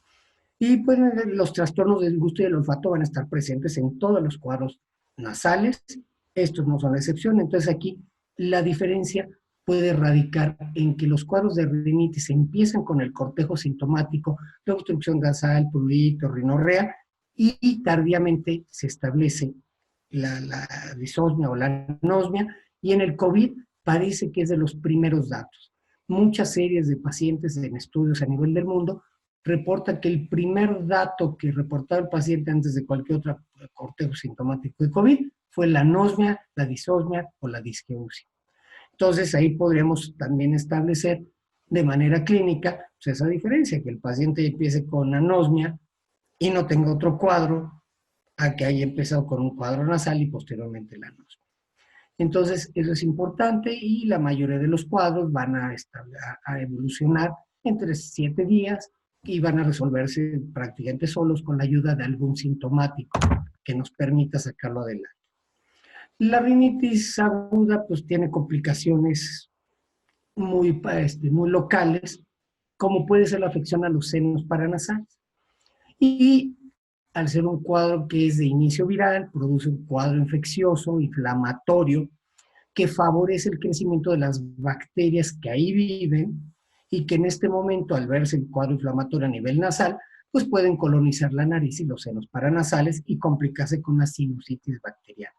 Y pues los trastornos del gusto y del olfato van a estar presentes en todos los cuadros nasales, estos no son la excepción, entonces aquí la diferencia puede radicar en que los cuadros de rinitis empiezan con el cortejo sintomático de obstrucción nasal, prurito, rinorrea, y tardíamente se establece la disosmia o la anosmia, y en el COVID parece que es de los primeros datos. Muchas series de pacientes en estudios a nivel del mundo reportan que el primer dato que reportaba el paciente antes de cualquier otro cortejo sintomático de COVID fue la anosmia, la disosmia o la disgeusia. Entonces ahí podríamos también establecer de manera clínica pues, esa diferencia, que el paciente empiece con anosmia y no tenga otro cuadro, a que haya empezado con un cuadro nasal y posteriormente la anosmia. Entonces eso es importante y la mayoría de los cuadros van a evolucionar entre 7 días y van a resolverse prácticamente solos con la ayuda de algún sintomático que nos permita sacarlo adelante. La rinitis aguda pues tiene complicaciones muy locales, como puede ser la afección a los senos paranasales. Y al ser un cuadro que es de inicio viral, produce un cuadro infeccioso, inflamatorio, que favorece el crecimiento de las bacterias que ahí viven y que en este momento, al verse el cuadro inflamatorio a nivel nasal, pues pueden colonizar la nariz y los senos paranasales y complicarse con una sinusitis bacteriana.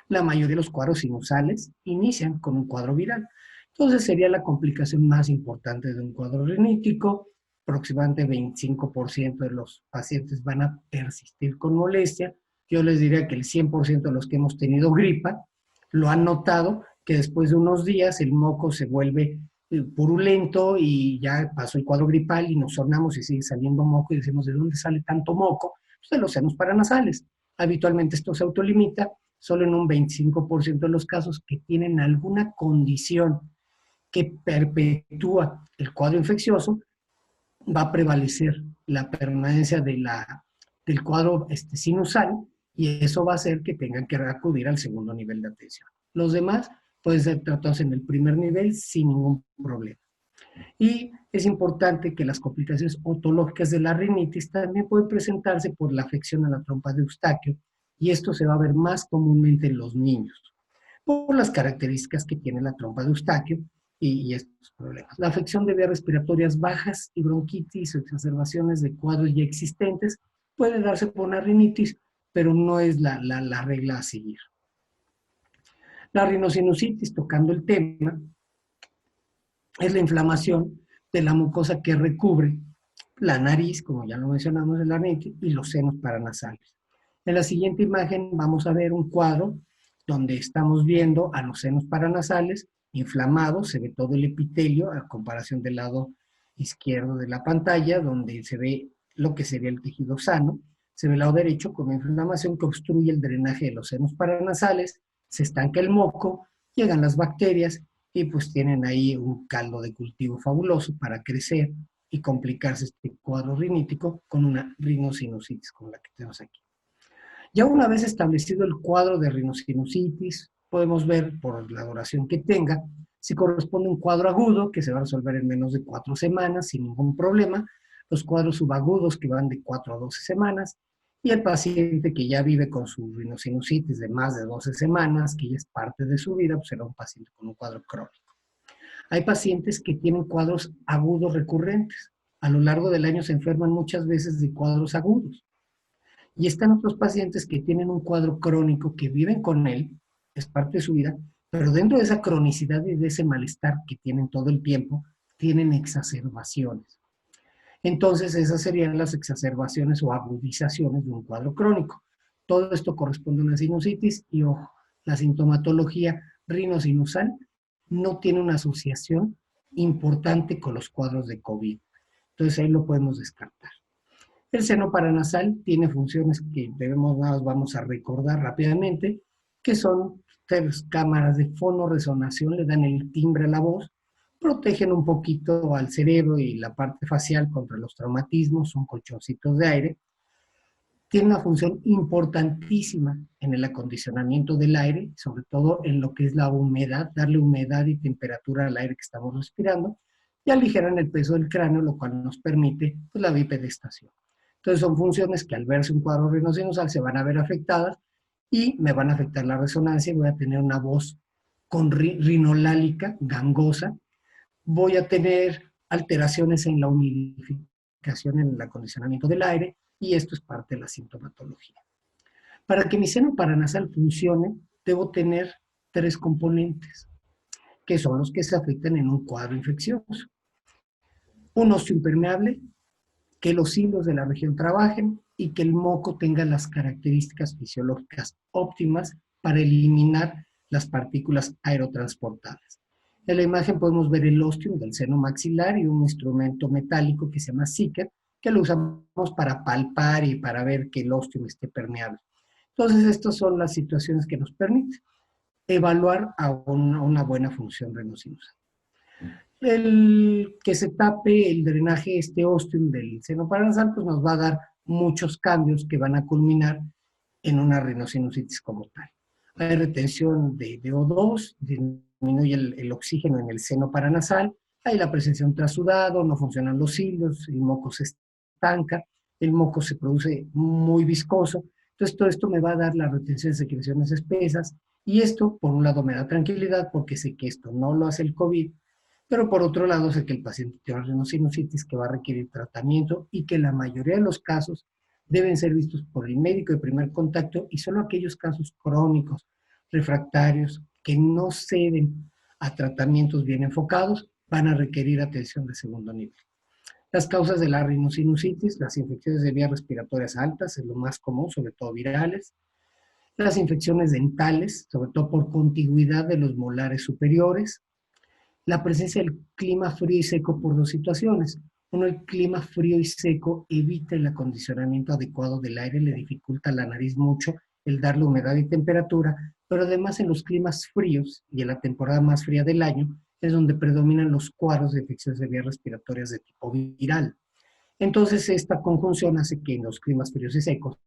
La mayoría de los cuadros sinusales inician con un cuadro viral. Entonces sería la complicación más importante de un cuadro rinítico. Aproximadamente 25% de los pacientes van a persistir con molestia. Yo les diría que el 100% de los que hemos tenido gripa lo han notado, que después de unos días el moco se vuelve purulento y ya pasó el cuadro gripal y nos sonamos y sigue saliendo moco y decimos, ¿de dónde sale tanto moco? Pues de los senos paranasales. Habitualmente esto se autolimita solo en un 25% de los casos que tienen alguna condición que perpetúa el cuadro infeccioso, va a prevalecer la permanencia del cuadro sinusal y eso va a hacer que tengan que acudir al segundo nivel de atención. Los demás pueden ser tratados en el primer nivel sin ningún problema. Y es importante que las complicaciones otológicas de la rinitis también pueden presentarse por la afección a la trompa de Eustaquio, y esto se va a ver más comúnmente en los niños, por las características que tiene la trompa de Eustaquio y estos problemas. La afección de vías respiratorias bajas y bronquitis o exacerbaciones de cuadros ya existentes puede darse por una rinitis, pero no es la regla a seguir. La rinosinusitis, tocando el tema, es la inflamación de la mucosa que recubre la nariz, como ya lo mencionamos en la rinitis, y los senos paranasales. En la siguiente imagen vamos a ver un cuadro donde estamos viendo a los senos paranasales inflamados, se ve todo el epitelio a comparación del lado izquierdo de la pantalla, donde se ve lo que sería el tejido sano, se ve el lado derecho con una inflamación que obstruye el drenaje de los senos paranasales, se estanca el moco, llegan las bacterias y pues tienen ahí un caldo de cultivo fabuloso para crecer y complicarse este cuadro rinítico con una rinosinusitis como la que tenemos aquí. Ya una vez establecido el cuadro de rinosinusitis, podemos ver por la duración que tenga si corresponde a un cuadro agudo que se va a resolver en menos de 4 semanas sin ningún problema, los cuadros subagudos que van de 4 a 12 semanas, y el paciente que ya vive con su rinosinusitis de más de 12 semanas, que ya es parte de su vida, pues será un paciente con un cuadro crónico. Hay pacientes que tienen cuadros agudos recurrentes. A lo largo del año se enferman muchas veces de cuadros agudos. Y están otros pacientes que tienen un cuadro crónico, que viven con él, es parte de su vida, pero dentro de esa cronicidad y de ese malestar que tienen todo el tiempo, tienen exacerbaciones. Entonces, esas serían las exacerbaciones o agudizaciones de un cuadro crónico. Todo esto corresponde a una sinusitis y, ojo, la sintomatología rinosinusal no tiene una asociación importante con los cuadros de COVID. Entonces, ahí lo podemos descartar. El seno paranasal tiene funciones que vamos a recordar rápidamente, que son 3 cámaras de fonoresonación, le dan el timbre a la voz, protegen un poquito al cerebro y la parte facial contra los traumatismos, son colchoncitos de aire. Tiene una función importantísima en el acondicionamiento del aire, sobre todo en lo que es la humedad, darle humedad y temperatura al aire que estamos respirando, y aligeran el peso del cráneo, lo cual nos permite pues, la bipedestación. Entonces son funciones que al verse un cuadro rinosinusal se van a ver afectadas y me van a afectar la resonancia y voy a tener una voz con rinolálica, gangosa. Voy a tener alteraciones en la humidificación, en el acondicionamiento del aire, y esto es parte de la sintomatología. Para que mi seno paranasal funcione, debo tener 3 componentes, que son los que se afectan en un cuadro infeccioso. Un óseo impermeable, que los hilos de la región trabajen y que el moco tenga las características fisiológicas óptimas para eliminar las partículas aerotransportadas. En la imagen podemos ver el ostium del seno maxilar y un instrumento metálico que se llama Sicker, que lo usamos para palpar y para ver que el ostium esté permeable. Entonces, estas son las situaciones que nos permiten evaluar a una buena función renosinusal. El que se tape el drenaje ostium del seno paranasal, pues nos va a dar muchos cambios que van a culminar en una rinosinusitis como tal. Hay retención de O2, disminuye el oxígeno en el seno paranasal, hay la presencia de un trasudado, no funcionan los hilos, el moco se estanca, el moco se produce muy viscoso. Entonces todo esto me va a dar la retención de secreciones espesas, y esto por un lado me da tranquilidad porque sé que esto no lo hace el COVID, pero por otro lado sé que el paciente tiene una rinosinusitis que va a requerir tratamiento y que la mayoría de los casos deben ser vistos por el médico de primer contacto, y solo aquellos casos crónicos, refractarios, que no ceden a tratamientos bien enfocados, van a requerir atención de segundo nivel. Las causas de la rinosinusitis: las infecciones de vías respiratorias altas, es lo más común, sobre todo virales; las infecciones dentales, sobre todo por contigüidad de los molares superiores; la presencia del clima frío y seco por 2 situaciones. Uno, el clima frío y seco evita el acondicionamiento adecuado del aire, le dificulta a la nariz mucho el darle humedad y temperatura, pero además en los climas fríos y en la temporada más fría del año es donde predominan los cuadros de infecciones de vías respiratorias de tipo viral. Entonces esta conjunción hace que en los climas fríos y secos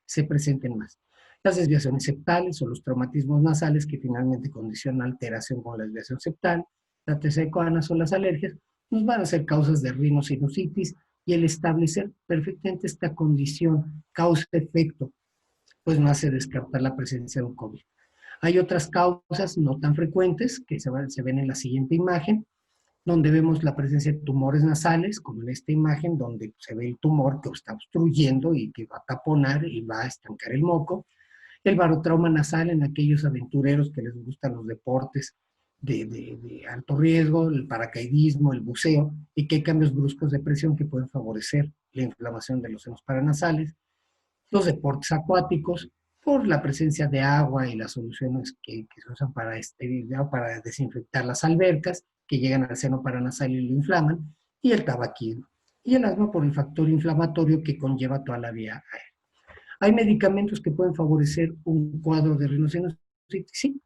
se presenten más las desviaciones septales o los traumatismos nasales, que finalmente condicionan alteración con la desviación septal. La TC coanas o las alergias nos van a ser causas de rinosinusitis, y el establecer perfectamente esta condición causa-efecto pues no hace descartar la presencia de un COVID. Hay otras causas no tan frecuentes que se ven en la siguiente imagen, donde vemos la presencia de tumores nasales, como en esta imagen, donde se ve el tumor que está obstruyendo y que va a taponar y va a estancar el moco. El barotrauma nasal en aquellos aventureros que les gustan los deportes de alto riesgo, el paracaidismo, el buceo, y que hay cambios bruscos de presión que pueden favorecer la inflamación de los senos paranasales. los deportes acuáticos, por la presencia de agua y las soluciones que se usan para esterilizar, para desinfectar las albercas, que llegan al seno paranasal y lo inflaman, y el tabaquismo. Y el asma por el factor inflamatorio que conlleva toda la vía aérea. ¿Hay medicamentos que pueden favorecer un cuadro de rinosinusitis? Sí.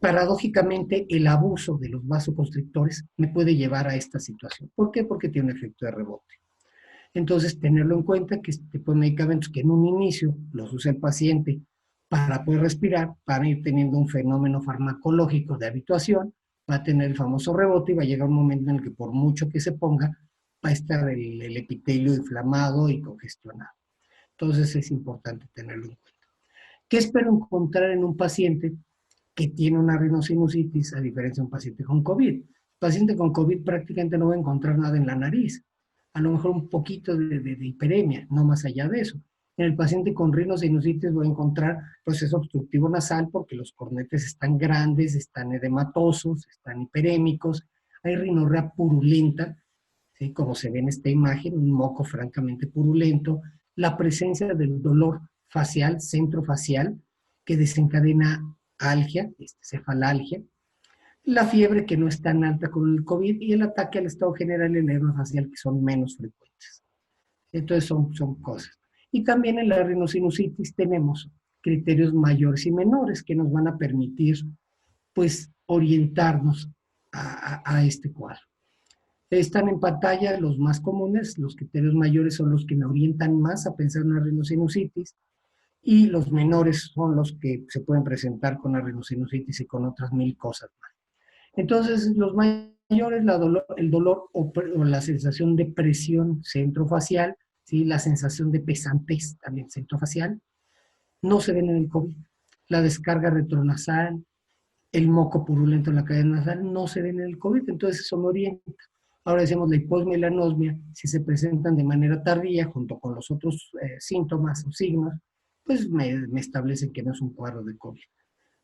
Paradójicamente, el abuso de los vasoconstrictores me puede llevar a esta situación. ¿Por qué? Porque tiene un efecto de rebote. Entonces, tenerlo en cuenta que este tipo de medicamentos que en un inicio los usa el paciente para poder respirar, van a ir teniendo un fenómeno farmacológico de habituación, va a tener el famoso rebote y va a llegar un momento en el que por mucho que se ponga, va a estar el epitelio inflamado y congestionado. Entonces, es importante tenerlo en cuenta. ¿Qué espero encontrar en un paciente que tiene una rinosinusitis a diferencia de un paciente con COVID? El paciente con COVID prácticamente no va a encontrar nada en la nariz, a lo mejor un poquito de hiperemia, no más allá de eso. En el paciente con rinosinusitis voy a encontrar proceso obstructivo nasal porque los cornetes están grandes, están edematosos, están hiperémicos, hay rinorrea purulenta, ¿sí? Como se ve en esta imagen, un moco francamente purulento, la presencia del dolor facial, centrofacial, que desencadena algia, cefalalgia, la fiebre que no es tan alta con el COVID y el ataque al estado general y el nervio facial que son menos frecuentes. Entonces son cosas. Y también en la rinosinusitis tenemos criterios mayores y menores que nos van a permitir pues orientarnos a este cuadro. Están en pantalla los más comunes, los criterios mayores son los que me orientan más a pensar en una rinosinusitis y los menores son los que se pueden presentar con la rinosinusitis y con otras 1000 cosas más. Entonces, los mayores, el dolor o la sensación de presión centrofacial, ¿sí? La sensación de pesantez también centrofacial, no se ven en el COVID. La descarga retronasal, el moco purulento en la cadena nasal, no se ven en el COVID, entonces eso me orienta. Ahora decimos la hiposmia y la anosmia, si se presentan de manera tardía, junto con los otros síntomas o signos, pues me establecen que no es un cuadro de COVID,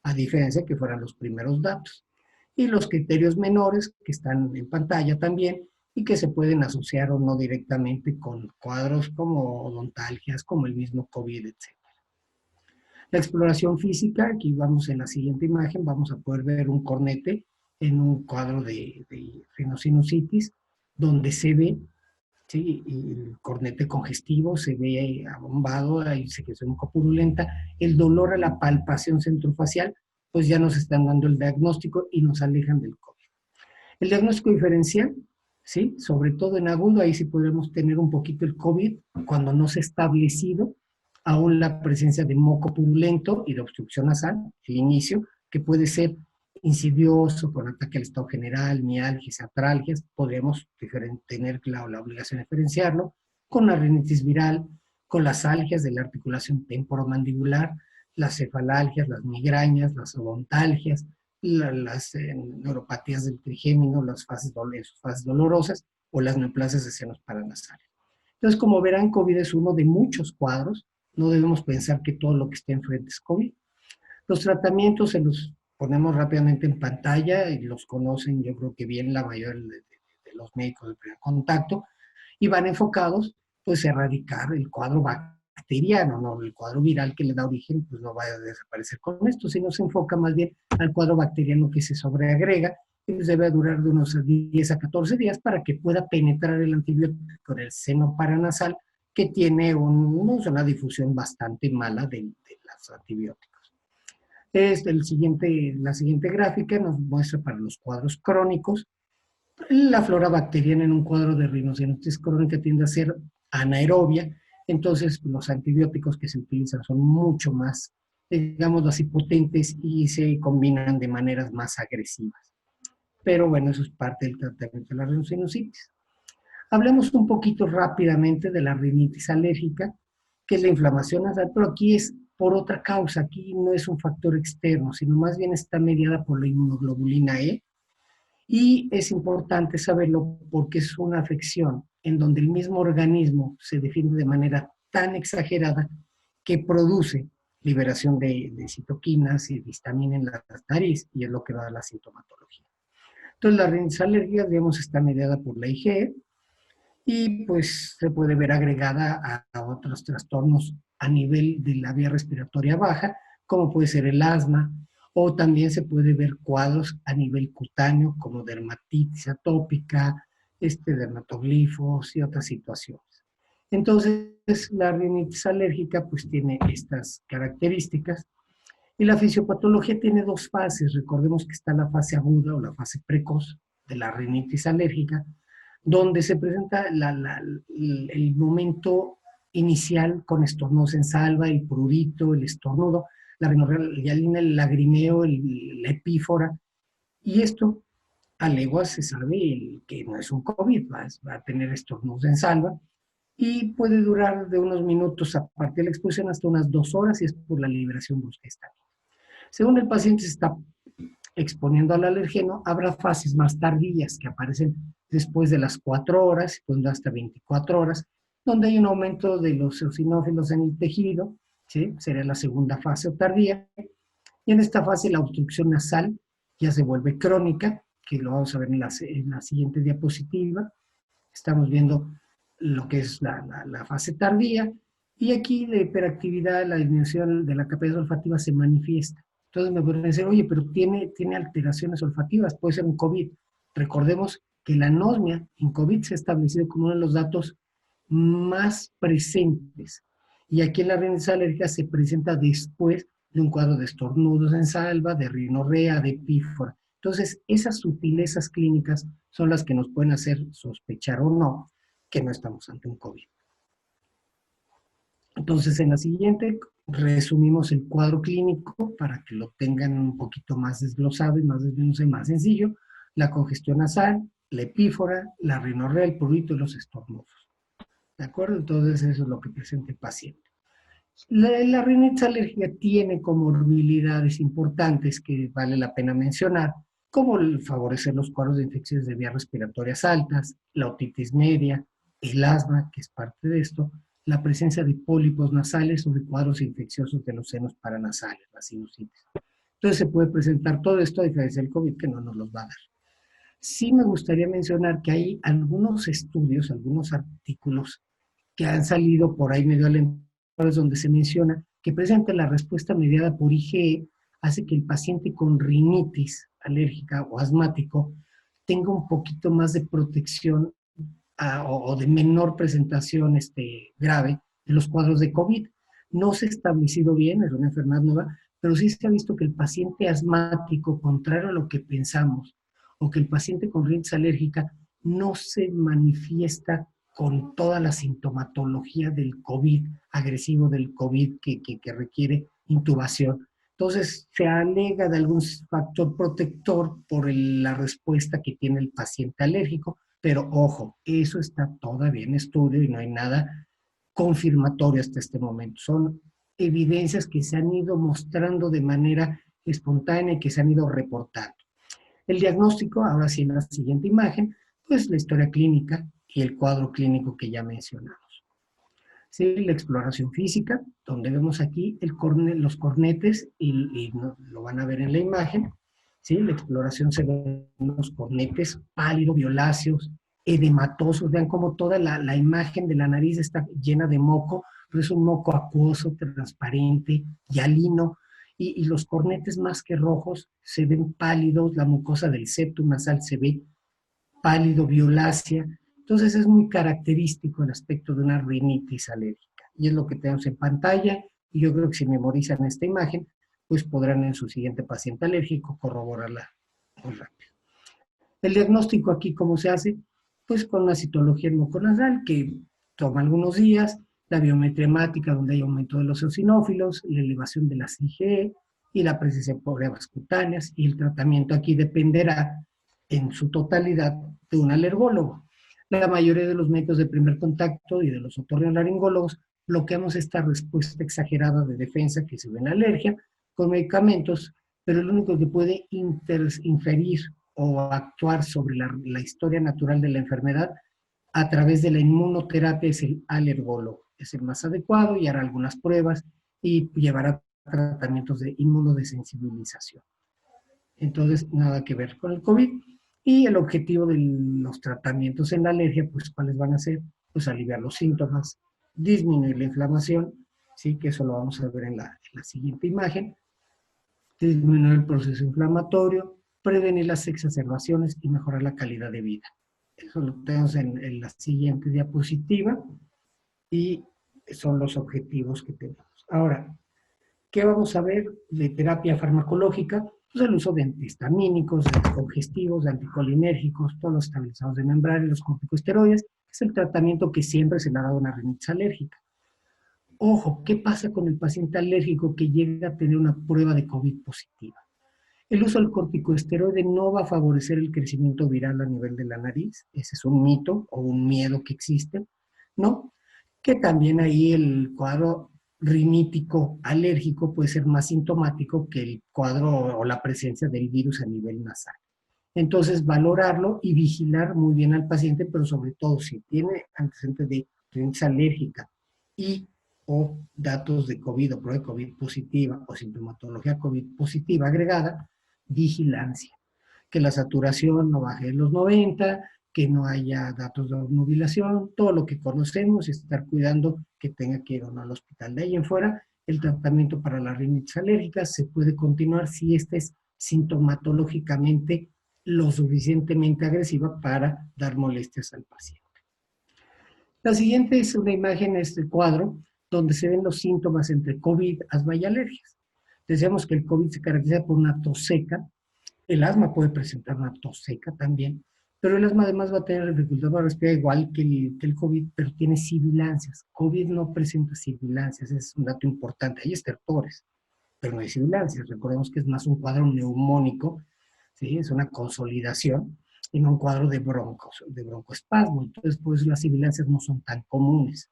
a diferencia que fueran los primeros datos. Y los criterios menores que están en pantalla también y que se pueden asociar o no directamente con cuadros como odontalgias, como el mismo COVID, etc. La exploración física, aquí vamos en la siguiente imagen, vamos a poder ver un cornete en un cuadro de rinosinusitis, donde se ve, ¿sí? El cornete congestivo, se ve abombado, hay secreción copurulenta, el dolor a la palpación centrofacial, pues ya nos están dando el diagnóstico y nos alejan del COVID. El diagnóstico diferencial, ¿sí? Sobre todo en agudo, ahí sí podremos tener un poquito el COVID cuando no se ha establecido aún la presencia de moco purulento y de obstrucción nasal, el inicio, que puede ser insidioso, con ataque al estado general, mialgias, atralgias, podríamos tener la obligación de diferenciarlo, con la rinitis viral, con las algias de la articulación temporomandibular, las cefalalgias, las migrañas, las odontalgias, las neuropatías del trigémino, las fases dolorosas o las neoplasias de senos paranasales. Entonces, como verán, COVID es uno de muchos cuadros, no debemos pensar que todo lo que esté enfrente es COVID. Los tratamientos se los ponemos rápidamente en pantalla y los conocen, yo creo que bien la mayoría de los médicos de primer contacto, y van enfocados pues a erradicar el cuadro bacteriano, no el cuadro viral que le da origen, pues no va a desaparecer con esto, sino se enfoca más bien al cuadro bacteriano que se sobreagrega y pues debe durar de unos 10 a 14 días para que pueda penetrar el antibiótico en el seno paranasal que tiene una difusión bastante mala de los antibióticos. La siguiente gráfica nos muestra para los cuadros crónicos. La flora bacteriana en un cuadro de rinosinusitis crónica tiende a ser anaerobia, entonces los antibióticos que se utilizan son mucho más, digamos así, potentes y se combinan de maneras más agresivas. Pero bueno, eso es parte del tratamiento de la rinosinusitis. Hablemos un poquito rápidamente de la rinitis alérgica, que es la inflamación nasal, pero aquí es por otra causa, aquí no es un factor externo, sino más bien está mediada por la inmunoglobulina E, y es importante saberlo porque es una afección en donde el mismo organismo se defiende de manera tan exagerada que produce liberación de citoquinas y de histamina en la nariz, y es lo que da la sintomatología. Entonces, la rinitis alérgica, digamos, está mediada por la IgE, y pues se puede ver agregada a otros trastornos a nivel de la vía respiratoria baja, como puede ser el asma, o también se puede ver cuadros a nivel cutáneo, como dermatitis atópica, dermatoglifos y otras situaciones. Entonces, la rinitis alérgica pues tiene estas características y la fisiopatología tiene dos fases. Recordemos que está la fase aguda o la fase precoz de la rinitis alérgica, donde se presenta el momento inicial con estornudos en salva, el prurito, el estornudo, la rinorrealina, el lagrimeo, la epífora, y esto a leguas se sabe que no es un COVID, va a tener estornudos en salva, y puede durar de unos minutos a partir de la exposición hasta unas 2 horas, y es por la liberación brusca de histamina. Según el paciente se está exponiendo al alergeno, habrá fases más tardías que aparecen después de las 4 horas, pues hasta 24 horas, donde hay un aumento de los eosinófilos en el tejido, ¿sí? Sería la segunda fase o tardía, y en esta fase la obstrucción nasal ya se vuelve crónica, que lo vamos a ver en la siguiente diapositiva. Estamos viendo lo que es la fase tardía, y aquí la hiperactividad, la disminución de la capacidad olfativa se manifiesta. Entonces me pueden decir, oye, pero tiene alteraciones olfativas, puede ser un COVID. Recordemos que la anosmia en COVID se ha establecido como uno de los datos más presentes. Y aquí en la rinitis alérgica se presenta después de un cuadro de estornudos en salva, de rinorrea, de epífora. Entonces, esas sutilezas clínicas son las que nos pueden hacer sospechar o no que no estamos ante un COVID. Entonces, en la siguiente resumimos el cuadro clínico para que lo tengan un poquito más desglosado y más desmenuzado y más sencillo. La congestión nasal, la epífora, la rinorrea, el prurito y los estornudos. ¿De acuerdo? Entonces, eso es lo que presenta el paciente. La rinitis alérgica tiene comorbilidades importantes que vale la pena mencionar, como el favorecer los cuadros de infecciones de vías respiratorias altas, la otitis media, el asma, que es parte de esto, la presencia de pólipos nasales o de cuadros infecciosos de los senos paranasales, la sinusitis. Entonces se puede presentar todo esto a diferencia del COVID, que no nos los va a dar. Sí me gustaría mencionar que hay algunos estudios, algunos artículos que han salido por ahí medio alentadores, donde se menciona que presente la respuesta mediada por IgE hace que el paciente con rinitis alérgica o asmático tenga un poquito más de protección o de menor presentación grave de los cuadros de COVID. No se ha establecido bien, es una enfermedad nueva, pero sí se ha visto que el paciente asmático, contrario a lo que pensamos, o que el paciente con rinitis alérgica no se manifiesta con toda la sintomatología del COVID, agresivo del COVID que requiere intubación. Entonces, se alega de algún factor protector por la respuesta que tiene el paciente alérgico, pero ojo, eso está todavía en estudio y no hay nada confirmatorio hasta este momento. Son evidencias que se han ido mostrando de manera espontánea y que se han ido reportando. El diagnóstico, ahora sí en la siguiente imagen, pues la historia clínica y el cuadro clínico que ya mencionamos. Sí, la exploración física, donde vemos aquí los cornetes, y lo van a ver en la imagen. ¿Sí? La exploración se ven los cornetes pálidos, violáceos, edematosos. Vean cómo toda la imagen de la nariz está llena de moco, pero es un moco acuoso, transparente, hialino, y los cornetes más que rojos se ven pálidos, la mucosa del septum nasal se ve pálido, violácea. Entonces es muy característico el aspecto de una rinitis alérgica. Y es lo que tenemos en pantalla, y yo creo que si memorizan esta imagen, pues podrán en su siguiente paciente alérgico corroborarla muy rápido. El diagnóstico aquí, ¿cómo se hace? Pues con una citología muconasal que toma algunos días, la biometría hemática donde hay aumento de los eosinófilos, la elevación de las IgE y la presencia de pruebas cutáneas, y el tratamiento aquí dependerá en su totalidad de un alergólogo. La mayoría de los médicos de primer contacto y de los otorrinolaringólogos bloqueamos esta respuesta exagerada de defensa que se ve en la alergia con medicamentos, pero el único que puede inferir o actuar sobre la historia natural de la enfermedad a través de la inmunoterapia es el alergólogo. Es el más adecuado y hará algunas pruebas y llevará tratamientos de inmunodesensibilización. Entonces, nada que ver con el COVID. Y el objetivo de los tratamientos en la alergia, pues, ¿cuáles van a ser? Pues aliviar los síntomas, disminuir la inflamación, ¿sí? Que eso lo vamos a ver en la siguiente imagen, disminuir el proceso inflamatorio, prevenir las exacerbaciones y mejorar la calidad de vida. Eso lo tenemos en la siguiente diapositiva y son los objetivos que tenemos. Ahora, ¿qué vamos a ver de terapia farmacológica? Pues el uso de antihistamínicos, de anticongestivos, de anticolinérgicos, todos los estabilizadores de membrana y los corticosteroides. Es el tratamiento que siempre se le ha dado a una rinitis alérgica. Ojo, ¿qué pasa con el paciente alérgico que llega a tener una prueba de COVID positiva? El uso del corticosteroide no va a favorecer el crecimiento viral a nivel de la nariz. Ese es un mito o un miedo que existe, ¿no? Que también ahí el cuadro rinítico alérgico puede ser más sintomático que el cuadro o la presencia del virus a nivel nasal. Entonces, valorarlo y vigilar muy bien al paciente, pero sobre todo si tiene antecedentes de rinitis alérgica y o datos de COVID o prueba de COVID positiva o sintomatología COVID positiva agregada, vigilancia. Que la saturación no baje de los 90, que no haya datos de obnubilación, todo lo que conocemos, estar cuidando que tenga que ir o no al hospital. De ahí en fuera, el tratamiento para la rinitis alérgica se puede continuar si esta es sintomatológicamente lo suficientemente agresiva para dar molestias al paciente. La siguiente es una imagen, este cuadro, donde se ven los síntomas entre COVID, asma y alergias. Decíamos que el COVID se caracteriza por una tos seca, el asma puede presentar una tos seca también, pero el asma además va a tener dificultad para respirar igual que el COVID, pero tiene sibilancias. COVID no presenta sibilancias, es un dato importante. Hay estertores, pero no hay sibilancias. Recordemos que es más un cuadro neumónico, ¿sí? Es una consolidación y no un cuadro de broncoespasmo. Entonces, pues las sibilancias no son tan comunes.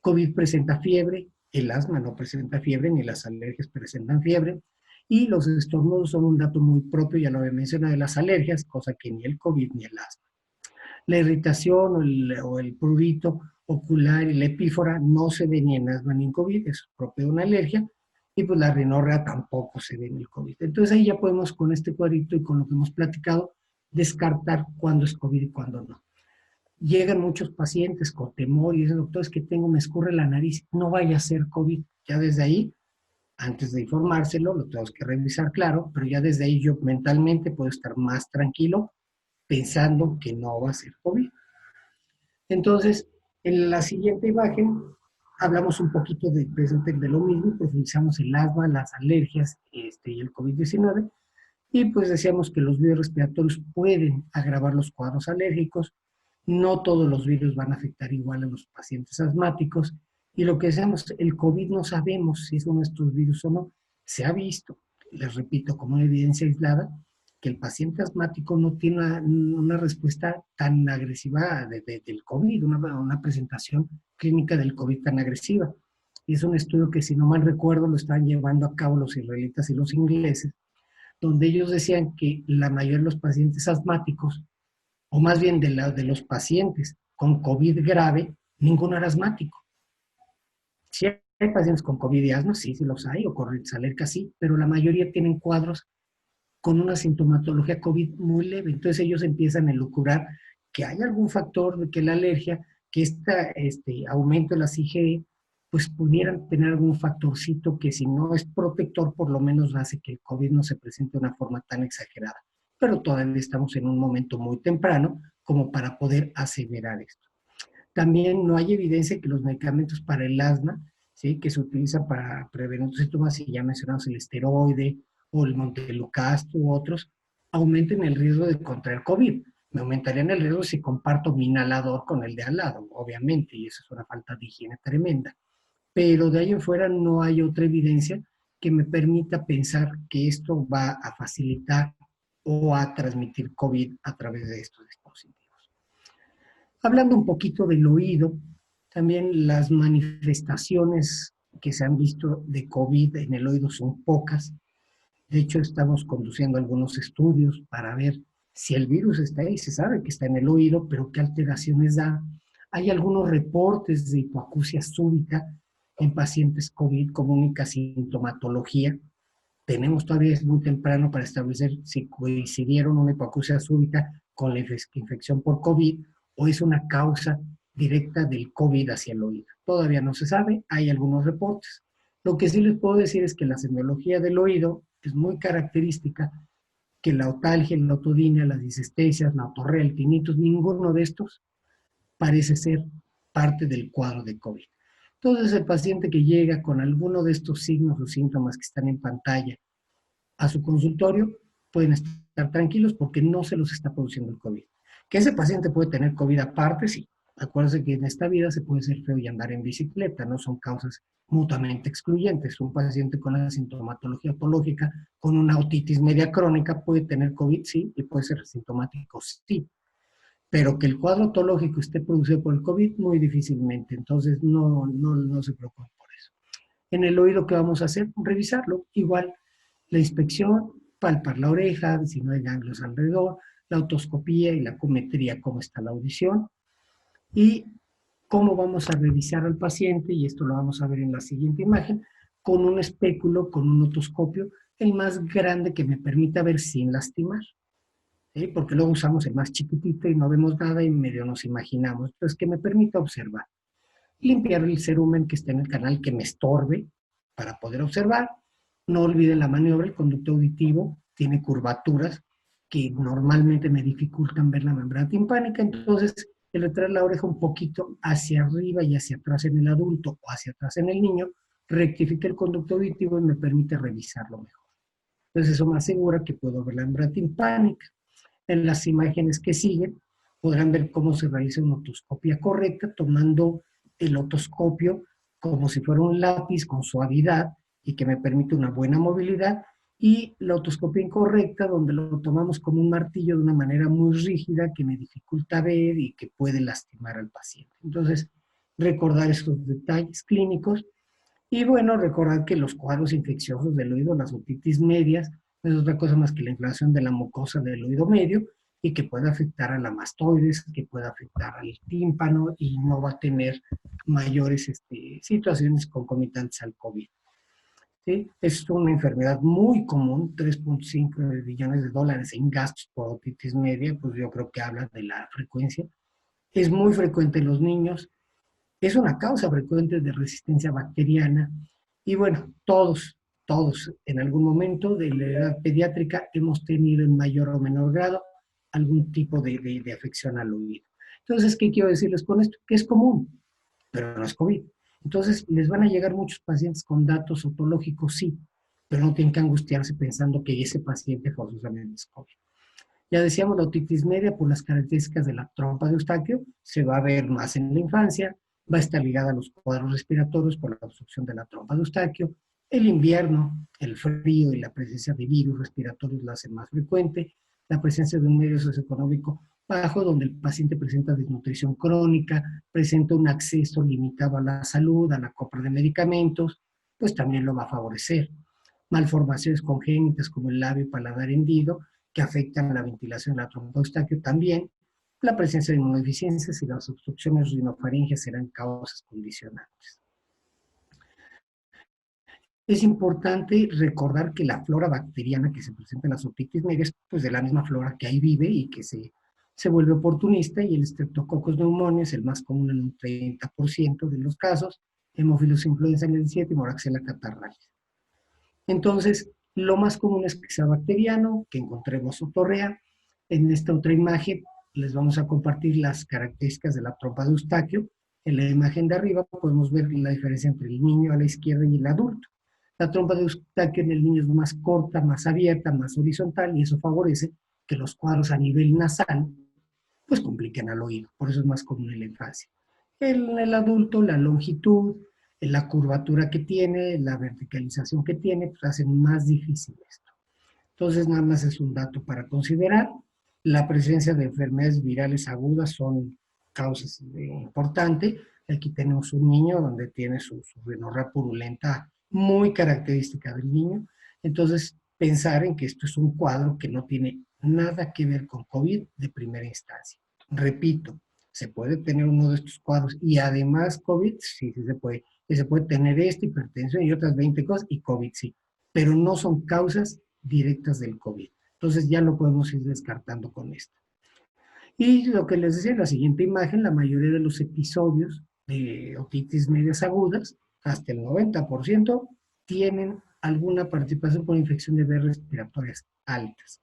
COVID presenta fiebre, el asma no presenta fiebre, ni las alergias presentan fiebre, y los estornudos son un dato muy propio, ya lo había mencionado, de las alergias, cosa que ni el COVID ni el asma. La irritación o el prurito ocular y la epífora no se ve ni en asma ni en COVID, es propio de una alergia, y pues la rinorrea tampoco se ve en el COVID. Entonces ahí ya podemos con este cuadrito y con lo que hemos platicado descartar cuándo es COVID y cuándo no. Llegan muchos pacientes con temor y dicen, doctor, es que me escurre la nariz, no vaya a ser COVID. Ya desde ahí, antes de informárselo, lo tenemos que revisar, claro, pero ya desde ahí yo mentalmente puedo estar más tranquilo pensando que no va a ser COVID. Entonces, en la siguiente imagen hablamos un poquito de lo mismo, profundizamos el asma, las alergias y el COVID-19, y pues decíamos que los virus respiratorios pueden agravar los cuadros alérgicos, no todos los virus van a afectar igual a los pacientes asmáticos, y lo que decíamos, el COVID no sabemos si es uno de estos virus o no, se ha visto, les repito, como una evidencia aislada, que el paciente asmático no tiene una respuesta tan agresiva del COVID, una presentación clínica del COVID tan agresiva. Y es un estudio que, si no mal recuerdo, lo están llevando a cabo los israelitas y los ingleses, donde ellos decían que la mayoría de los pacientes asmáticos, o más bien de los pacientes con COVID grave, ninguno era asmático. Sí hay pacientes con COVID y asma, sí los hay, o con rinitis alérgica, sí, pero la mayoría tienen cuadros con una sintomatología COVID muy leve. Entonces ellos empiezan a elucubrar que hay algún factor de que la alergia, que este aumento de las IgE, pues pudieran tener algún factorcito que, si no es protector, por lo menos hace que el COVID no se presente de una forma tan exagerada. Pero todavía estamos en un momento muy temprano como para poder aseverar esto. También no hay evidencia que los medicamentos para el asma, ¿sí?, que se utilizan para prevenir los síntomas, y ya mencionamos el esteroide o el montelukast u otros, aumenten el riesgo de contraer COVID. Me aumentarían el riesgo si comparto mi inhalador con el de al lado, obviamente, y eso es una falta de higiene tremenda. Pero de ahí en fuera no hay otra evidencia que me permita pensar que esto va a facilitar o a transmitir COVID a través de estos dispositivos. Hablando un poquito del oído, también las manifestaciones que se han visto de COVID en el oído son pocas. De hecho, estamos conduciendo algunos estudios para ver si el virus está ahí. Se sabe que está en el oído, pero qué alteraciones da. Hay algunos reportes de hipoacusia súbita en pacientes COVID con única sintomatología, tenemos todavía, es muy temprano para establecer si coincidieron una hipoacusia súbita con la infección por COVID o es una causa directa del COVID hacia el oído. Todavía no se sabe, hay algunos reportes. Lo que sí les puedo decir es que la semiología del oído es muy característica, que la otalgia, la otodinia, las disestesias, la otorrea, el tinnitus, ninguno de estos parece ser parte del cuadro de COVID. Entonces, el paciente que llega con alguno de estos signos o síntomas que están en pantalla a su consultorio, pueden estar tranquilos porque no se los está produciendo el COVID. Que ese paciente puede tener COVID aparte, sí. Acuérdense que en esta vida se puede ser feo y andar en bicicleta, no son causas mutuamente excluyentes. Un paciente con la sintomatología otológica, con una otitis media crónica, puede tener COVID, sí, y puede ser sintomático, sí. Pero que el cuadro otológico esté producido por el COVID, muy difícilmente. Entonces, no se preocupen por eso. En el oído, ¿qué vamos a hacer? Revisarlo. Igual, la inspección, palpar la oreja, si no hay ganglios alrededor, la otoscopía y la acumetría, cómo está la audición, y cómo vamos a revisar al paciente, y esto lo vamos a ver en la siguiente imagen, con un espéculo, con un otoscopio, el más grande que me permita ver sin lastimar. ¿Sí? Porque luego usamos el más chiquitito y no vemos nada y medio nos imaginamos. Entonces, que me permita observar. Limpiar el cerumen que está en el canal que me estorbe para poder observar. No olviden la maniobra, el conducto auditivo tiene curvaturas que normalmente me dificultan ver la membrana timpánica, entonces el retraer la oreja un poquito hacia arriba y hacia atrás en el adulto o hacia atrás en el niño, rectifica el conducto auditivo y me permite revisarlo mejor. Entonces eso me asegura que puedo ver la membrana timpánica. En las imágenes que siguen podrán ver cómo se realiza una otoscopia correcta, tomando el otoscopio como si fuera un lápiz con suavidad y que me permite una buena movilidad, y la otoscopia incorrecta, donde lo tomamos como un martillo de una manera muy rígida que me dificulta ver y que puede lastimar al paciente. Entonces, recordar estos detalles clínicos y bueno, recordar que los cuadros infecciosos del oído, las otitis medias, no es otra cosa más que la inflamación de la mucosa del oído medio y que puede afectar a la mastoides, que puede afectar al tímpano y no va a tener mayores situaciones concomitantes al COVID. ¿Sí? Es una enfermedad muy común, 3.5 billones de dólares en gastos por otitis media, pues yo creo que habla de la frecuencia. Es muy frecuente en los niños, es una causa frecuente de resistencia bacteriana y bueno, todos en algún momento de la edad pediátrica hemos tenido en mayor o menor grado algún tipo de afección al oído. Entonces, ¿qué quiero decirles con esto? Que es común, pero no es COVID. Entonces, les van a llegar muchos pacientes con datos otológicos, sí, pero no tienen que angustiarse pensando que ese paciente forzosamente es COVID. Ya decíamos, la otitis media, por las características de la trompa de Eustaquio, se va a ver más en la infancia, va a estar ligada a los cuadros respiratorios por la obstrucción de la trompa de Eustaquio. El invierno, el frío y la presencia de virus respiratorios la hacen más frecuente. La presencia de un medio socioeconómico bajo, donde el paciente presenta desnutrición crónica, presenta un acceso limitado a la salud, a la compra de medicamentos, pues también lo va a favorecer. Malformaciones congénitas como el labio paladar hendido, que afectan a la ventilación de la trompa de Eustaquio también. La presencia de inmunodeficiencias y las obstrucciones rinofaringeas serán causas condicionantes. Es importante recordar que la flora bacteriana que se presenta en las otitis medias, pues de la misma flora que ahí vive y que se vuelve oportunista, y el Streptococcus pneumoniae es el más común en un 30% de los casos, Haemophilus influenza en el 17% y Moraxella catarrhalis. Entonces, lo más común es que sea bacteriano, que encontremos otorrea. En esta otra imagen les vamos a compartir las características de la trompa de Eustaquio. En la imagen de arriba podemos ver la diferencia entre el niño a la izquierda y el adulto. La trompa de Eustaquio en el niño es más corta, más abierta, más horizontal, y eso favorece que los cuadros a nivel nasal pues compliquen al oído. Por eso es más común en la infancia. En el adulto, la longitud, la curvatura que tiene, la verticalización que tiene, pues hacen más difícil esto. Entonces, nada más es un dato para considerar. La presencia de enfermedades virales agudas son causas importantes. Aquí tenemos un niño donde tiene su rinorrea purulenta muy característica del niño. Entonces, pensar en que esto es un cuadro que no tiene nada que ver con COVID de primera instancia. Repito, se puede tener uno de estos cuadros y además COVID, sí se puede. Y se puede tener hipertensión y otras 20 cosas y COVID sí. pero no son causas directas del COVID. Entonces ya lo podemos ir descartando con esto. Y lo que les decía en la siguiente imagen, la mayoría de los episodios de otitis medias agudas, hasta el 90%, tienen alguna participación por infección de vías respiratorias altas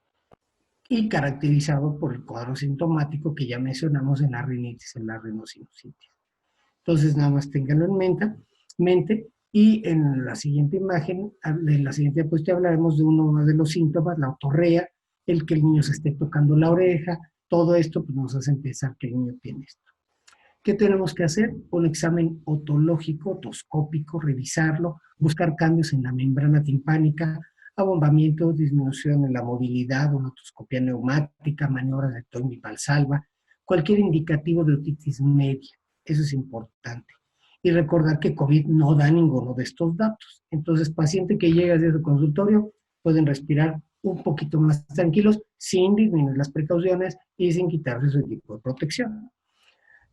y caracterizado por el cuadro sintomático que ya mencionamos en la rinitis, en la rinosinusitis. Entonces, nada más ténganlo en mente y en la siguiente imagen, en la siguiente diapositiva hablaremos de uno de los síntomas, la otorrea, el que el niño se esté tocando la oreja, todo esto pues, nos hace pensar que el niño tiene esto. ¿Qué tenemos que hacer? Un examen otológico, otoscópico, revisarlo, buscar cambios en la membrana timpánica, abombamiento, disminución en la movilidad, una otoscopia neumática, maniobras de Toynbee Valsalva, cualquier indicativo de otitis media. Eso es importante. Y recordar que COVID no da ninguno de estos datos. Entonces, paciente que llega desde el consultorio, pueden respirar un poquito más tranquilos, sin disminuir las precauciones y sin quitarse su equipo de protección.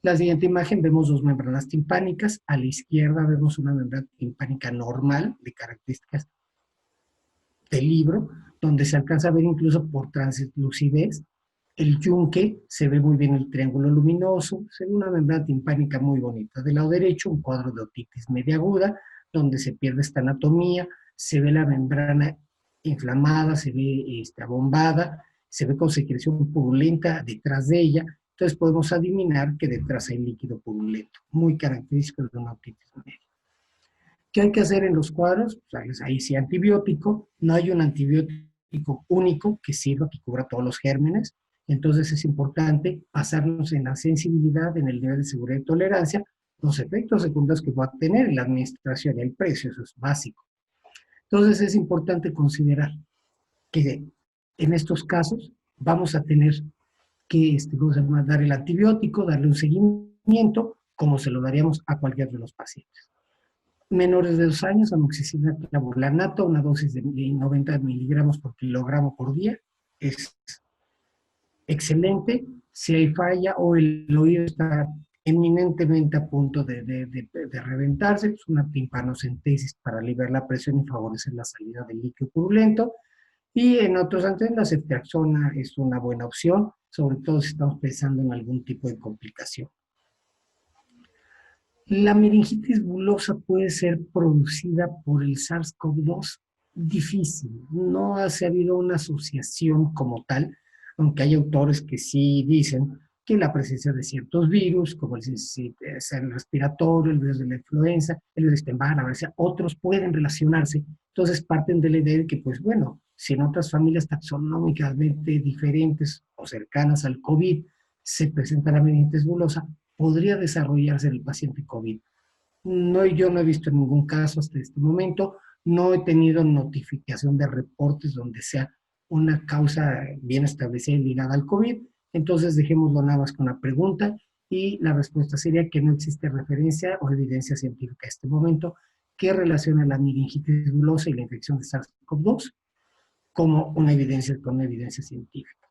La siguiente imagen vemos dos membranas timpánicas. A la izquierda vemos una membrana timpánica normal, de características del libro, donde se alcanza a ver incluso por translucidez. El yunque, se ve muy bien el triángulo luminoso, se ve una membrana timpánica muy bonita. Del lado derecho, un cuadro de otitis media aguda, donde se pierde esta anatomía, se ve la membrana inflamada, se ve abombada, se ve con secreción purulenta detrás de ella. Entonces podemos adivinar que detrás hay líquido purulento, muy característico de una otitis media. ¿Qué hay que hacer en los cuadros? Pues ahí sí antibiótico, no hay un antibiótico único que sirva, que cubra todos los gérmenes, entonces es importante basarnos en la sensibilidad, en el nivel de seguridad y tolerancia, los efectos secundarios que va a tener en la administración y el precio, eso es básico. Entonces es importante considerar que en estos casos vamos a tener que dar el antibiótico, darle un seguimiento, como se lo daríamos a cualquier de los pacientes. Menores de 2 años, amoxicilina clavulanata, una dosis de 90 miligramos por kilogramo por día, es excelente. Si hay falla o el oído está eminentemente a punto de reventarse, pues una timpanocentesis para aliviar la presión y favorecer la salida del líquido purulento. Y en otros antes, la ceftriaxona es una buena opción, sobre todo si estamos pensando en algún tipo de complicación. La meningitis bulosa puede ser producida por el SARS-CoV-2. Difícil, no ha habido una asociación como tal, aunque hay autores que sí dicen que la presencia de ciertos virus, como el respiratorio, el virus de la influenza, el virus de Epstein-Barr, la varicela, otros pueden relacionarse. Entonces parten de la idea de que, pues bueno, si en otras familias taxonómicamente diferentes o cercanas al COVID se presenta la meningitis bulosa, podría desarrollarse en el paciente COVID. No, yo no he visto ningún caso hasta este momento, no he tenido notificación de reportes donde sea una causa bien establecida y ligada al COVID, entonces dejémoslo nada más con la pregunta y la respuesta sería que no existe referencia o evidencia científica a este momento que relacione la meningitis bulosa y la infección de SARS-CoV-2 como una evidencia científica.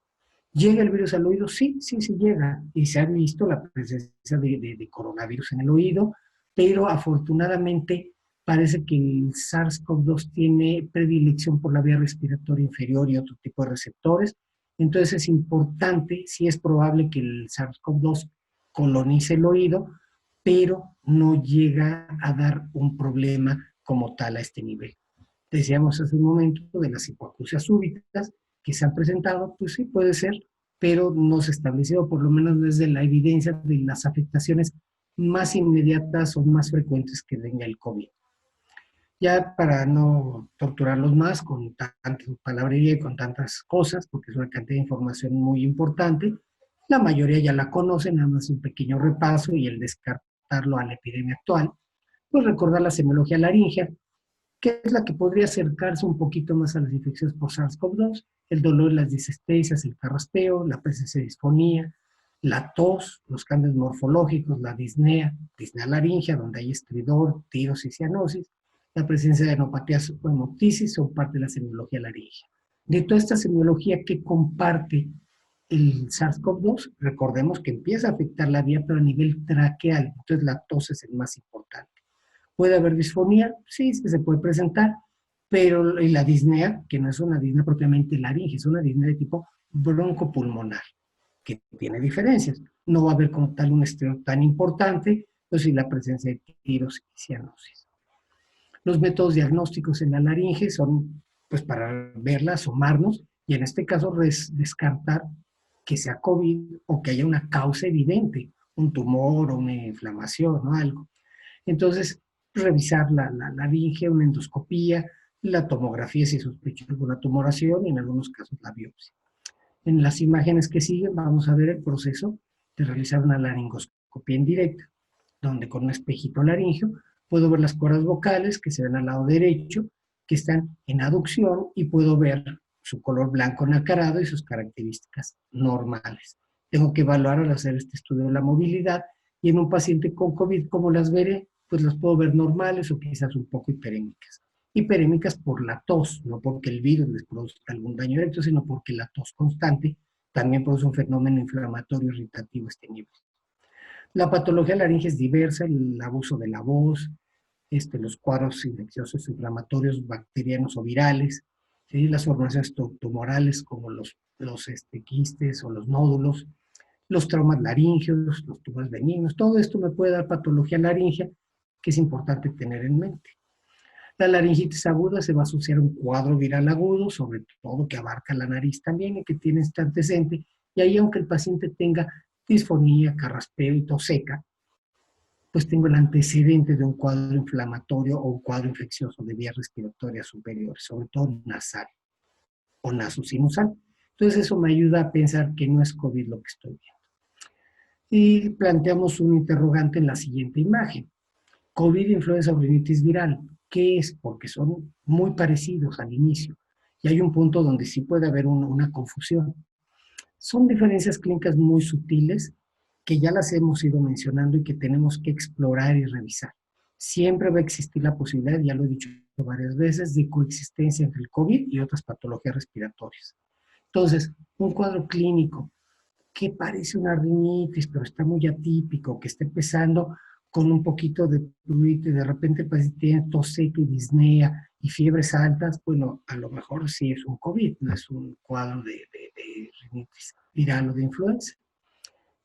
¿Llega el virus al oído? Sí, sí, sí llega. Y se ha visto la presencia de coronavirus en el oído, pero afortunadamente parece que el SARS-CoV-2 tiene predilección por la vía respiratoria inferior y otro tipo de receptores. Entonces es importante, sí es probable que el SARS-CoV-2 colonice el oído, pero no llega a dar un problema como tal a este nivel. Decíamos hace un momento de las hipoacusias súbitas que se han presentado, pues sí, puede ser, pero no se ha establecido, por lo menos desde la evidencia de las afectaciones más inmediatas o más frecuentes que tenga el COVID. Ya para no torturarlos más con tanta palabrería y con tantas cosas, porque es una cantidad de información muy importante, la mayoría ya la conocen, nada más un pequeño repaso y el descartarlo a la epidemia actual, pues recordar la semiología laríngea, que es la que podría acercarse un poquito más a las infecciones por SARS-CoV-2, el dolor, las disestesias, el carraspeo, la presencia de disfonía, la tos, los cambios morfológicos, la disnea laríngea, donde hay estridor, tiros y cianosis, la presencia de enopatías o hemoptisis son parte de la semiología laríngea. De toda esta semiología que comparte el SARS-CoV-2, recordemos que empieza a afectar la vía, pero a nivel traqueal, entonces la tos es el más importante. ¿Puede haber disfonía? Sí, sí se puede presentar, pero y la disnea, que no es una disnea propiamente laringe, es una disnea de tipo broncopulmonar, que tiene diferencias. No va a haber como tal un estrés tan importante, pues sí la presencia de tiros y cianosis. Los métodos diagnósticos en la laringe son, pues para verla, asomarnos, y en este caso descartar que sea COVID o que haya una causa evidente, un tumor o una inflamación o algo. Entonces, revisar la laringe, una endoscopía, la tomografía si sospecha alguna tumoración y en algunos casos la biopsia. En las imágenes que siguen vamos a ver el proceso de realizar una laringoscopía indirecta, donde con un espejito laringio puedo ver las cuerdas vocales que se ven al lado derecho, que están en aducción, y puedo ver su color blanco nacarado y sus características normales. Tengo que evaluar al hacer este estudio de la movilidad, y en un paciente con COVID, ¿cómo las veré? Pues las puedo ver normales o quizás un poco hiperémicas. Hiperémicas por la tos, no porque el virus les produzca algún daño directo, sino porque la tos constante también produce un fenómeno inflamatorio irritativo a este nivel. La patología laringe es diversa, el abuso de la voz, los cuadros infecciosos inflamatorios bacterianos o virales, ¿sí? Las formaciones tumorales como los quistes o los nódulos, los traumas laringeos, los tumores benignos, todo esto me puede dar patología laringea que es importante tener en mente. La laringitis aguda se va a asociar a un cuadro viral agudo, sobre todo que abarca la nariz también y que tiene este antecedente, y ahí aunque el paciente tenga disfonía, carraspeo y tos seca, pues tengo el antecedente de un cuadro inflamatorio o un cuadro infeccioso de vías respiratorias superiores, sobre todo nasal o nasosinusal. Entonces eso me ayuda a pensar que no es COVID lo que estoy viendo. Y planteamos un interrogante en la siguiente imagen. COVID, influenza o rinitis viral. ¿Qué es? Porque son muy parecidos al inicio. Y hay un punto donde sí puede haber una confusión. Son diferencias clínicas muy sutiles que ya las hemos ido mencionando y que tenemos que explorar y revisar. Siempre va a existir la posibilidad, ya lo he dicho varias veces, de coexistencia entre el COVID y otras patologías respiratorias. Entonces, un cuadro clínico que parece una rinitis, pero está muy atípico, que esté empezando con un poquito de prurito y de repente el paciente tiene tos seca y disnea y fiebres altas, bueno, a lo mejor sí es un COVID, no es un cuadro de rinitis viral o de influenza.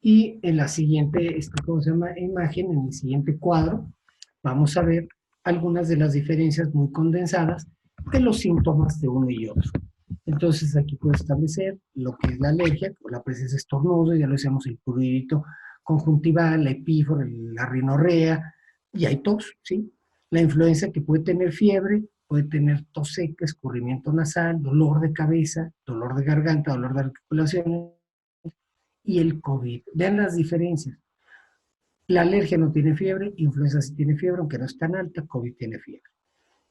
Y en la siguiente, ¿cómo se llama? Imagen, en el siguiente cuadro, vamos a ver algunas de las diferencias muy condensadas de los síntomas de uno y otro. Entonces aquí puedo establecer lo que es la alergia, o la presencia de estornudos, ya lo decíamos, el prurito conjuntival, la epífora, la rinorrea, y hay tos, ¿sí? La influenza, que puede tener fiebre, puede tener tos seca, escurrimiento nasal, dolor de cabeza, dolor de garganta, dolor de articulaciones, y el COVID. Vean las diferencias. La alergia no tiene fiebre, influenza sí tiene fiebre, aunque no es tan alta, COVID tiene fiebre.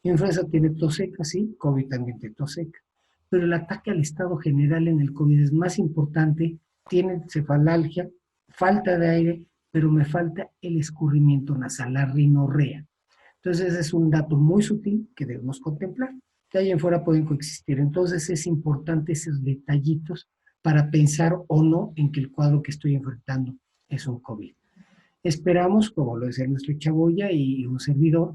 Influenza tiene tos seca, sí, COVID también tiene tos seca. Pero el ataque al estado general en el COVID es más importante, tiene cefalalgia, falta de aire, pero me falta el escurrimiento nasal, la rinorrea. Entonces ese es un dato muy sutil que debemos contemplar. De ahí en fuera pueden coexistir. Entonces es importante esos detallitos para pensar o no en que el cuadro que estoy enfrentando es un COVID. Esperamos, como lo decía nuestro Chaboya y un servidor,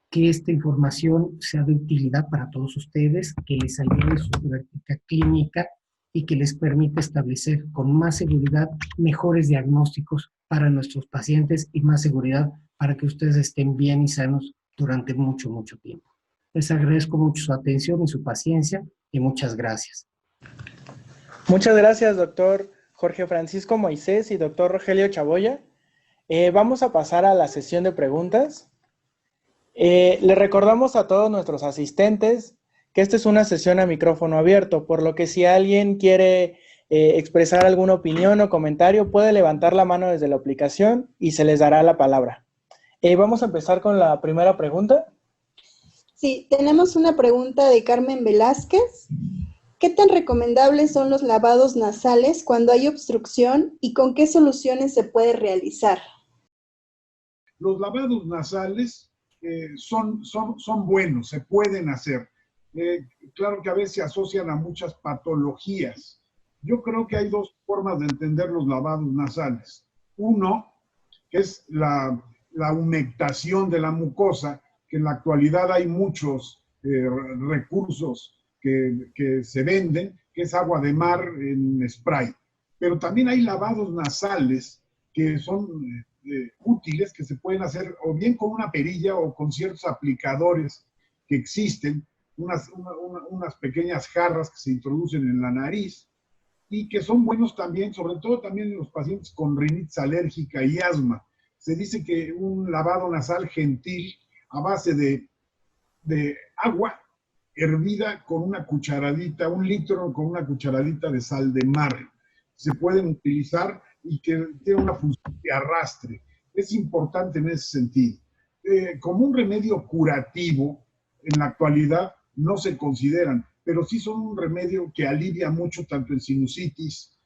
que esta información sea de utilidad para todos ustedes, que les ayude en su práctica clínica y que les permita establecer con más seguridad mejores diagnósticos para nuestros pacientes y más seguridad para que ustedes estén bien y sanos durante mucho, mucho tiempo. Les agradezco mucho su atención y su paciencia y muchas gracias. Muchas gracias, doctor Jorge Francisco Moisés y doctor Rogelio Chaboya. Vamos a pasar a la sesión de preguntas. Le recordamos a todos nuestros asistentes que esta es una sesión a micrófono abierto, por lo que si alguien quiere expresar alguna opinión o comentario, puede levantar la mano desde la aplicación y se les dará la palabra. Vamos a empezar con la primera pregunta. Sí, tenemos una pregunta de Carmen Velázquez. ¿Qué tan recomendables son los lavados nasales cuando hay obstrucción y con qué soluciones se puede realizar? Los lavados nasales son buenos, se pueden hacer. Claro que a veces se asocian a muchas patologías. Yo creo que hay dos formas de entender los lavados nasales. Uno, que es la humectación de la mucosa, que en la actualidad hay muchos recursos que se venden, que es agua de mar en spray. Pero también hay lavados nasales que son útiles, que se pueden hacer o bien con una perilla o con ciertos aplicadores que existen, unas pequeñas jarras que se introducen en la nariz y que son buenos también, sobre todo también en los pacientes con rinitis alérgica y asma. Se dice que un lavado nasal gentil a base de agua hervida con una cucharadita, 1 litro con una cucharadita de sal de mar, se pueden utilizar y que tiene una función de arrastre. Es importante en ese sentido. Como un remedio curativo, en la actualidad no se consideran, pero sí son un remedio que alivia mucho tanto en sinusitis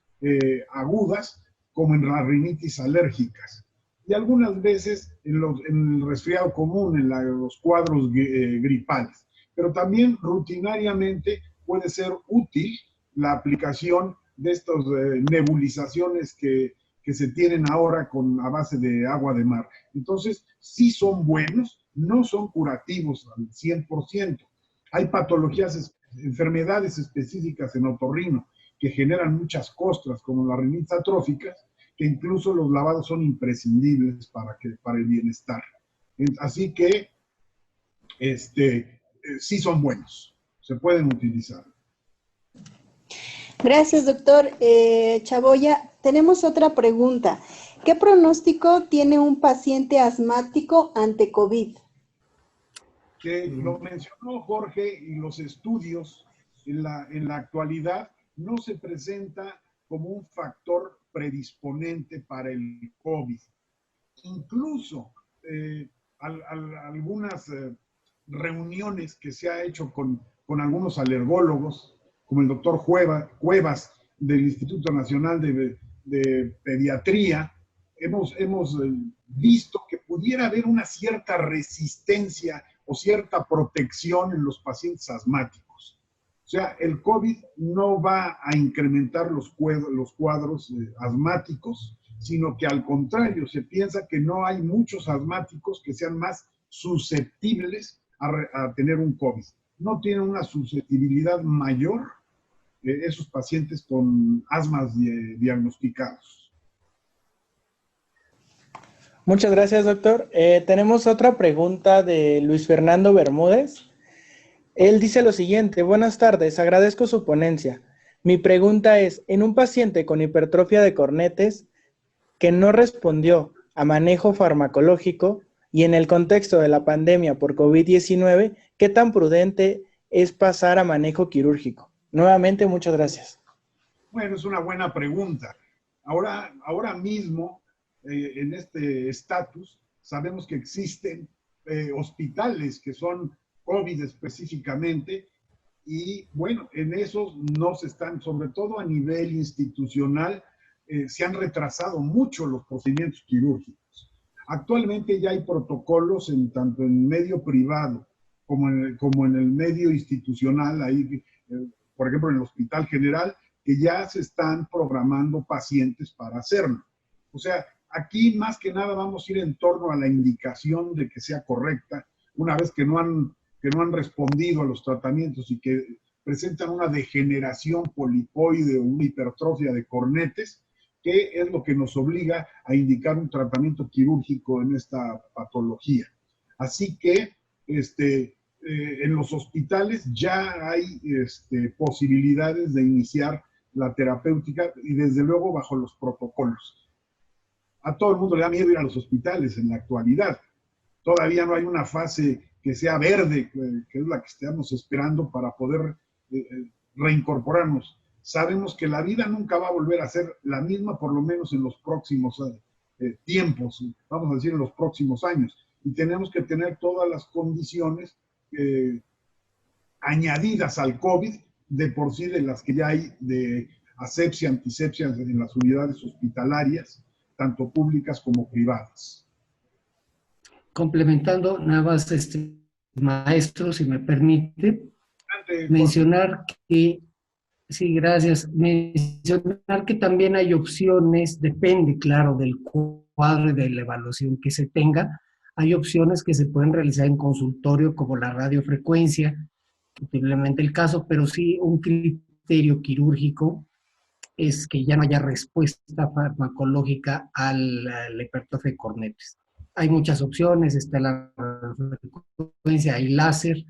agudas como en las rinitis alérgicas. Y algunas veces en el resfriado común, en los cuadros gripales. Pero también rutinariamente puede ser útil la aplicación de estas nebulizaciones que se tienen ahora a base de agua de mar. Entonces, sí son buenos, no son curativos al 100%. Hay patologías, enfermedades específicas en otorrino que generan muchas costras, como las rinitis atróficas, que incluso los lavados son imprescindibles para el bienestar. Así que, sí son buenos, se pueden utilizar. Gracias, doctor Chaboya. Tenemos otra pregunta. ¿Qué pronóstico tiene un paciente asmático ante COVID? Que lo mencionó Jorge, y los estudios en la actualidad no se presenta como un factor predisponente para el COVID. Incluso algunas reuniones que se ha hecho con algunos alergólogos, como el doctor Cuevas del Instituto Nacional de Pediatría, hemos visto que pudiera haber una cierta resistencia o cierta protección en los pacientes asmáticos. O sea, el COVID no va a incrementar los cuadros asmáticos, sino que al contrario, se piensa que no hay muchos asmáticos que sean más susceptibles a tener un COVID. No tienen una susceptibilidad mayor esos pacientes con asmas diagnosticados. Muchas gracias, doctor. Tenemos otra pregunta de Luis Fernando Bermúdez. Él dice lo siguiente: buenas tardes, agradezco su ponencia. Mi pregunta es, en un paciente con hipertrofia de cornetes que no respondió a manejo farmacológico y en el contexto de la pandemia por COVID-19, ¿qué tan prudente es pasar a manejo quirúrgico? Nuevamente, muchas gracias. Bueno, es una buena pregunta. Ahora mismo, en este estatus, sabemos que existen hospitales que son COVID específicamente, y bueno, en esos no se están, sobre todo a nivel institucional, se han retrasado mucho los procedimientos quirúrgicos. Actualmente ya hay protocolos tanto en medio privado como en el medio institucional, ahí, por ejemplo, en el Hospital General, que ya se están programando pacientes para hacerlo. O sea, aquí más que nada vamos a ir en torno a la indicación de que sea correcta, una vez que no han respondido a los tratamientos y que presentan una degeneración polipoide o una hipertrofia de cornetes, que es lo que nos obliga a indicar un tratamiento quirúrgico en esta patología. Así que en los hospitales ya hay posibilidades de iniciar la terapéutica y desde luego bajo los protocolos. A todo el mundo le da miedo ir a los hospitales en la actualidad. Todavía no hay una fase que sea verde, que es la que estamos esperando para poder reincorporarnos. Sabemos que la vida nunca va a volver a ser la misma, por lo menos en los próximos tiempos, vamos a decir en los próximos años. Y tenemos que tener todas las condiciones añadidas al COVID, de por sí de las que ya hay de asepsia, antisepsia en las unidades hospitalarias, tanto públicas como privadas. Complementando, nada más, maestro, si me permite, mencionar que, sí, gracias, mencionar que también hay opciones, depende, claro, del cuadro y de la evaluación que se tenga. Hay opciones que se pueden realizar en consultorio, como la radiofrecuencia, posiblemente el caso, pero sí un criterio quirúrgico es que ya no haya respuesta farmacológica la hipertrofia de cornetes. Hay muchas opciones, está la radiofrecuencia, hay láser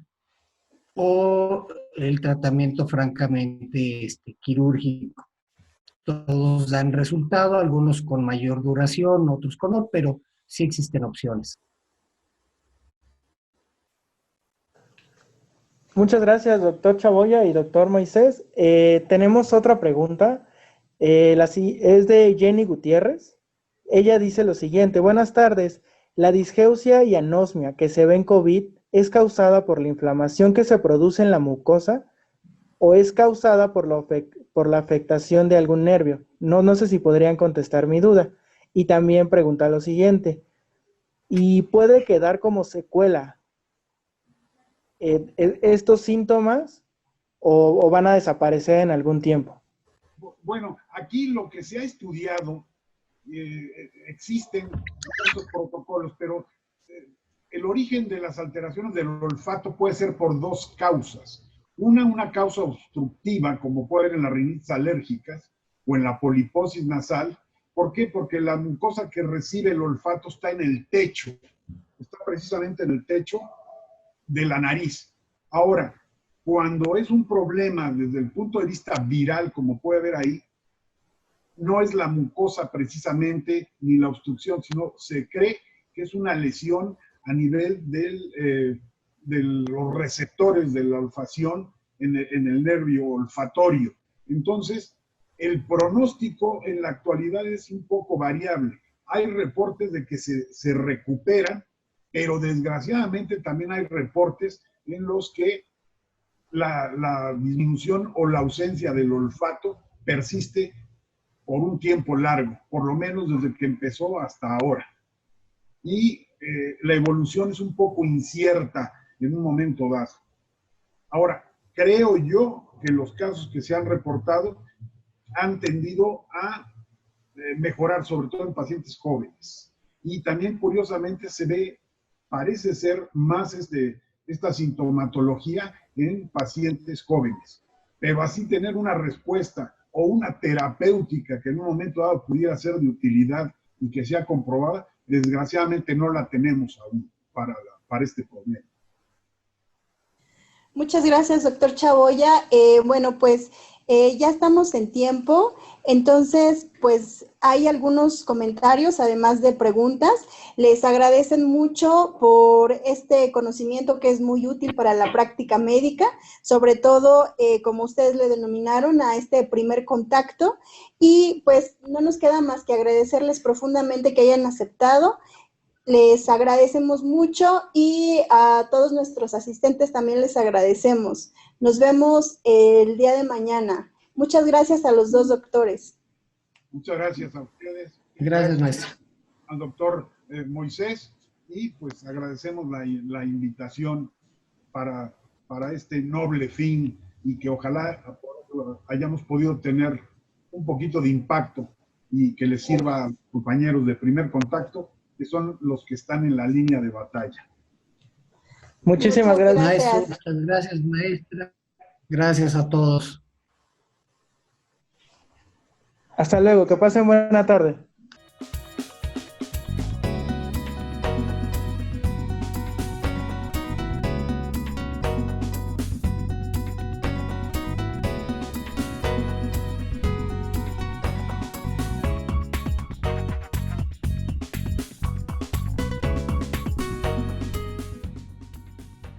o el tratamiento francamente quirúrgico. Todos dan resultado, algunos con mayor duración, otros con no, pero sí existen opciones. Muchas gracias, doctor Chaboya y doctor Moisés. Tenemos otra pregunta. Es de Jenny Gutiérrez. Ella dice lo siguiente: buenas tardes. La disgeusia y anosmia que se ve en COVID es causada por la inflamación que se produce en la mucosa o es causada por la afectación de algún nervio. No sé si podrían contestar mi duda. Y también pregunta lo siguiente: ¿y puede quedar como secuela estos síntomas o van a desaparecer en algún tiempo? Bueno, aquí lo que se ha estudiado, existen muchos protocolos, pero el origen de las alteraciones del olfato puede ser por dos causas. Una causa obstructiva, como puede haber en las rinitis alérgicas o en la poliposis nasal. ¿Por qué? Porque la mucosa que recibe el olfato está en el techo, está precisamente en el techo de la nariz. Ahora, cuando es un problema desde el punto de vista viral, como puede ver ahí, no es la mucosa precisamente ni la obstrucción, sino se cree que es una lesión a nivel de los receptores de la olfacción en el nervio olfatorio. Entonces, el pronóstico en la actualidad es un poco variable. Hay reportes de que se recuperan, pero desgraciadamente también hay reportes en los que la disminución o la ausencia del olfato persiste por un tiempo largo, por lo menos desde que empezó hasta ahora. Y la evolución es un poco incierta en un momento dado. Ahora, creo yo que los casos que se han reportado han tendido a mejorar, sobre todo en pacientes jóvenes. Y también, curiosamente, se ve, parece ser más esta sintomatología en pacientes jóvenes. Pero así tener una respuesta o una terapéutica que en un momento dado pudiera ser de utilidad y que sea comprobada, desgraciadamente no la tenemos aún para este problema. Muchas gracias, doctor Chaboya. Bueno, pues ya estamos en tiempo, entonces pues hay algunos comentarios, además de preguntas. Les agradecen mucho por este conocimiento que es muy útil para la práctica médica, sobre todo, como ustedes le denominaron, a este primer contacto. Y pues no nos queda más que agradecerles profundamente que hayan aceptado. Les agradecemos mucho y a todos nuestros asistentes también les agradecemos. Nos vemos el día de mañana. Muchas gracias a los dos doctores. Muchas gracias a ustedes. Gracias, maestro. Al doctor Moisés, y pues agradecemos la invitación para este noble fin y que ojalá hayamos podido tener un poquito de impacto y que les sirva a los compañeros de primer contacto, que son los que están en la línea de batalla. Muchísimas gracias. Maestro, muchas gracias, maestra. Gracias a todos. Hasta luego, que pasen buena tarde.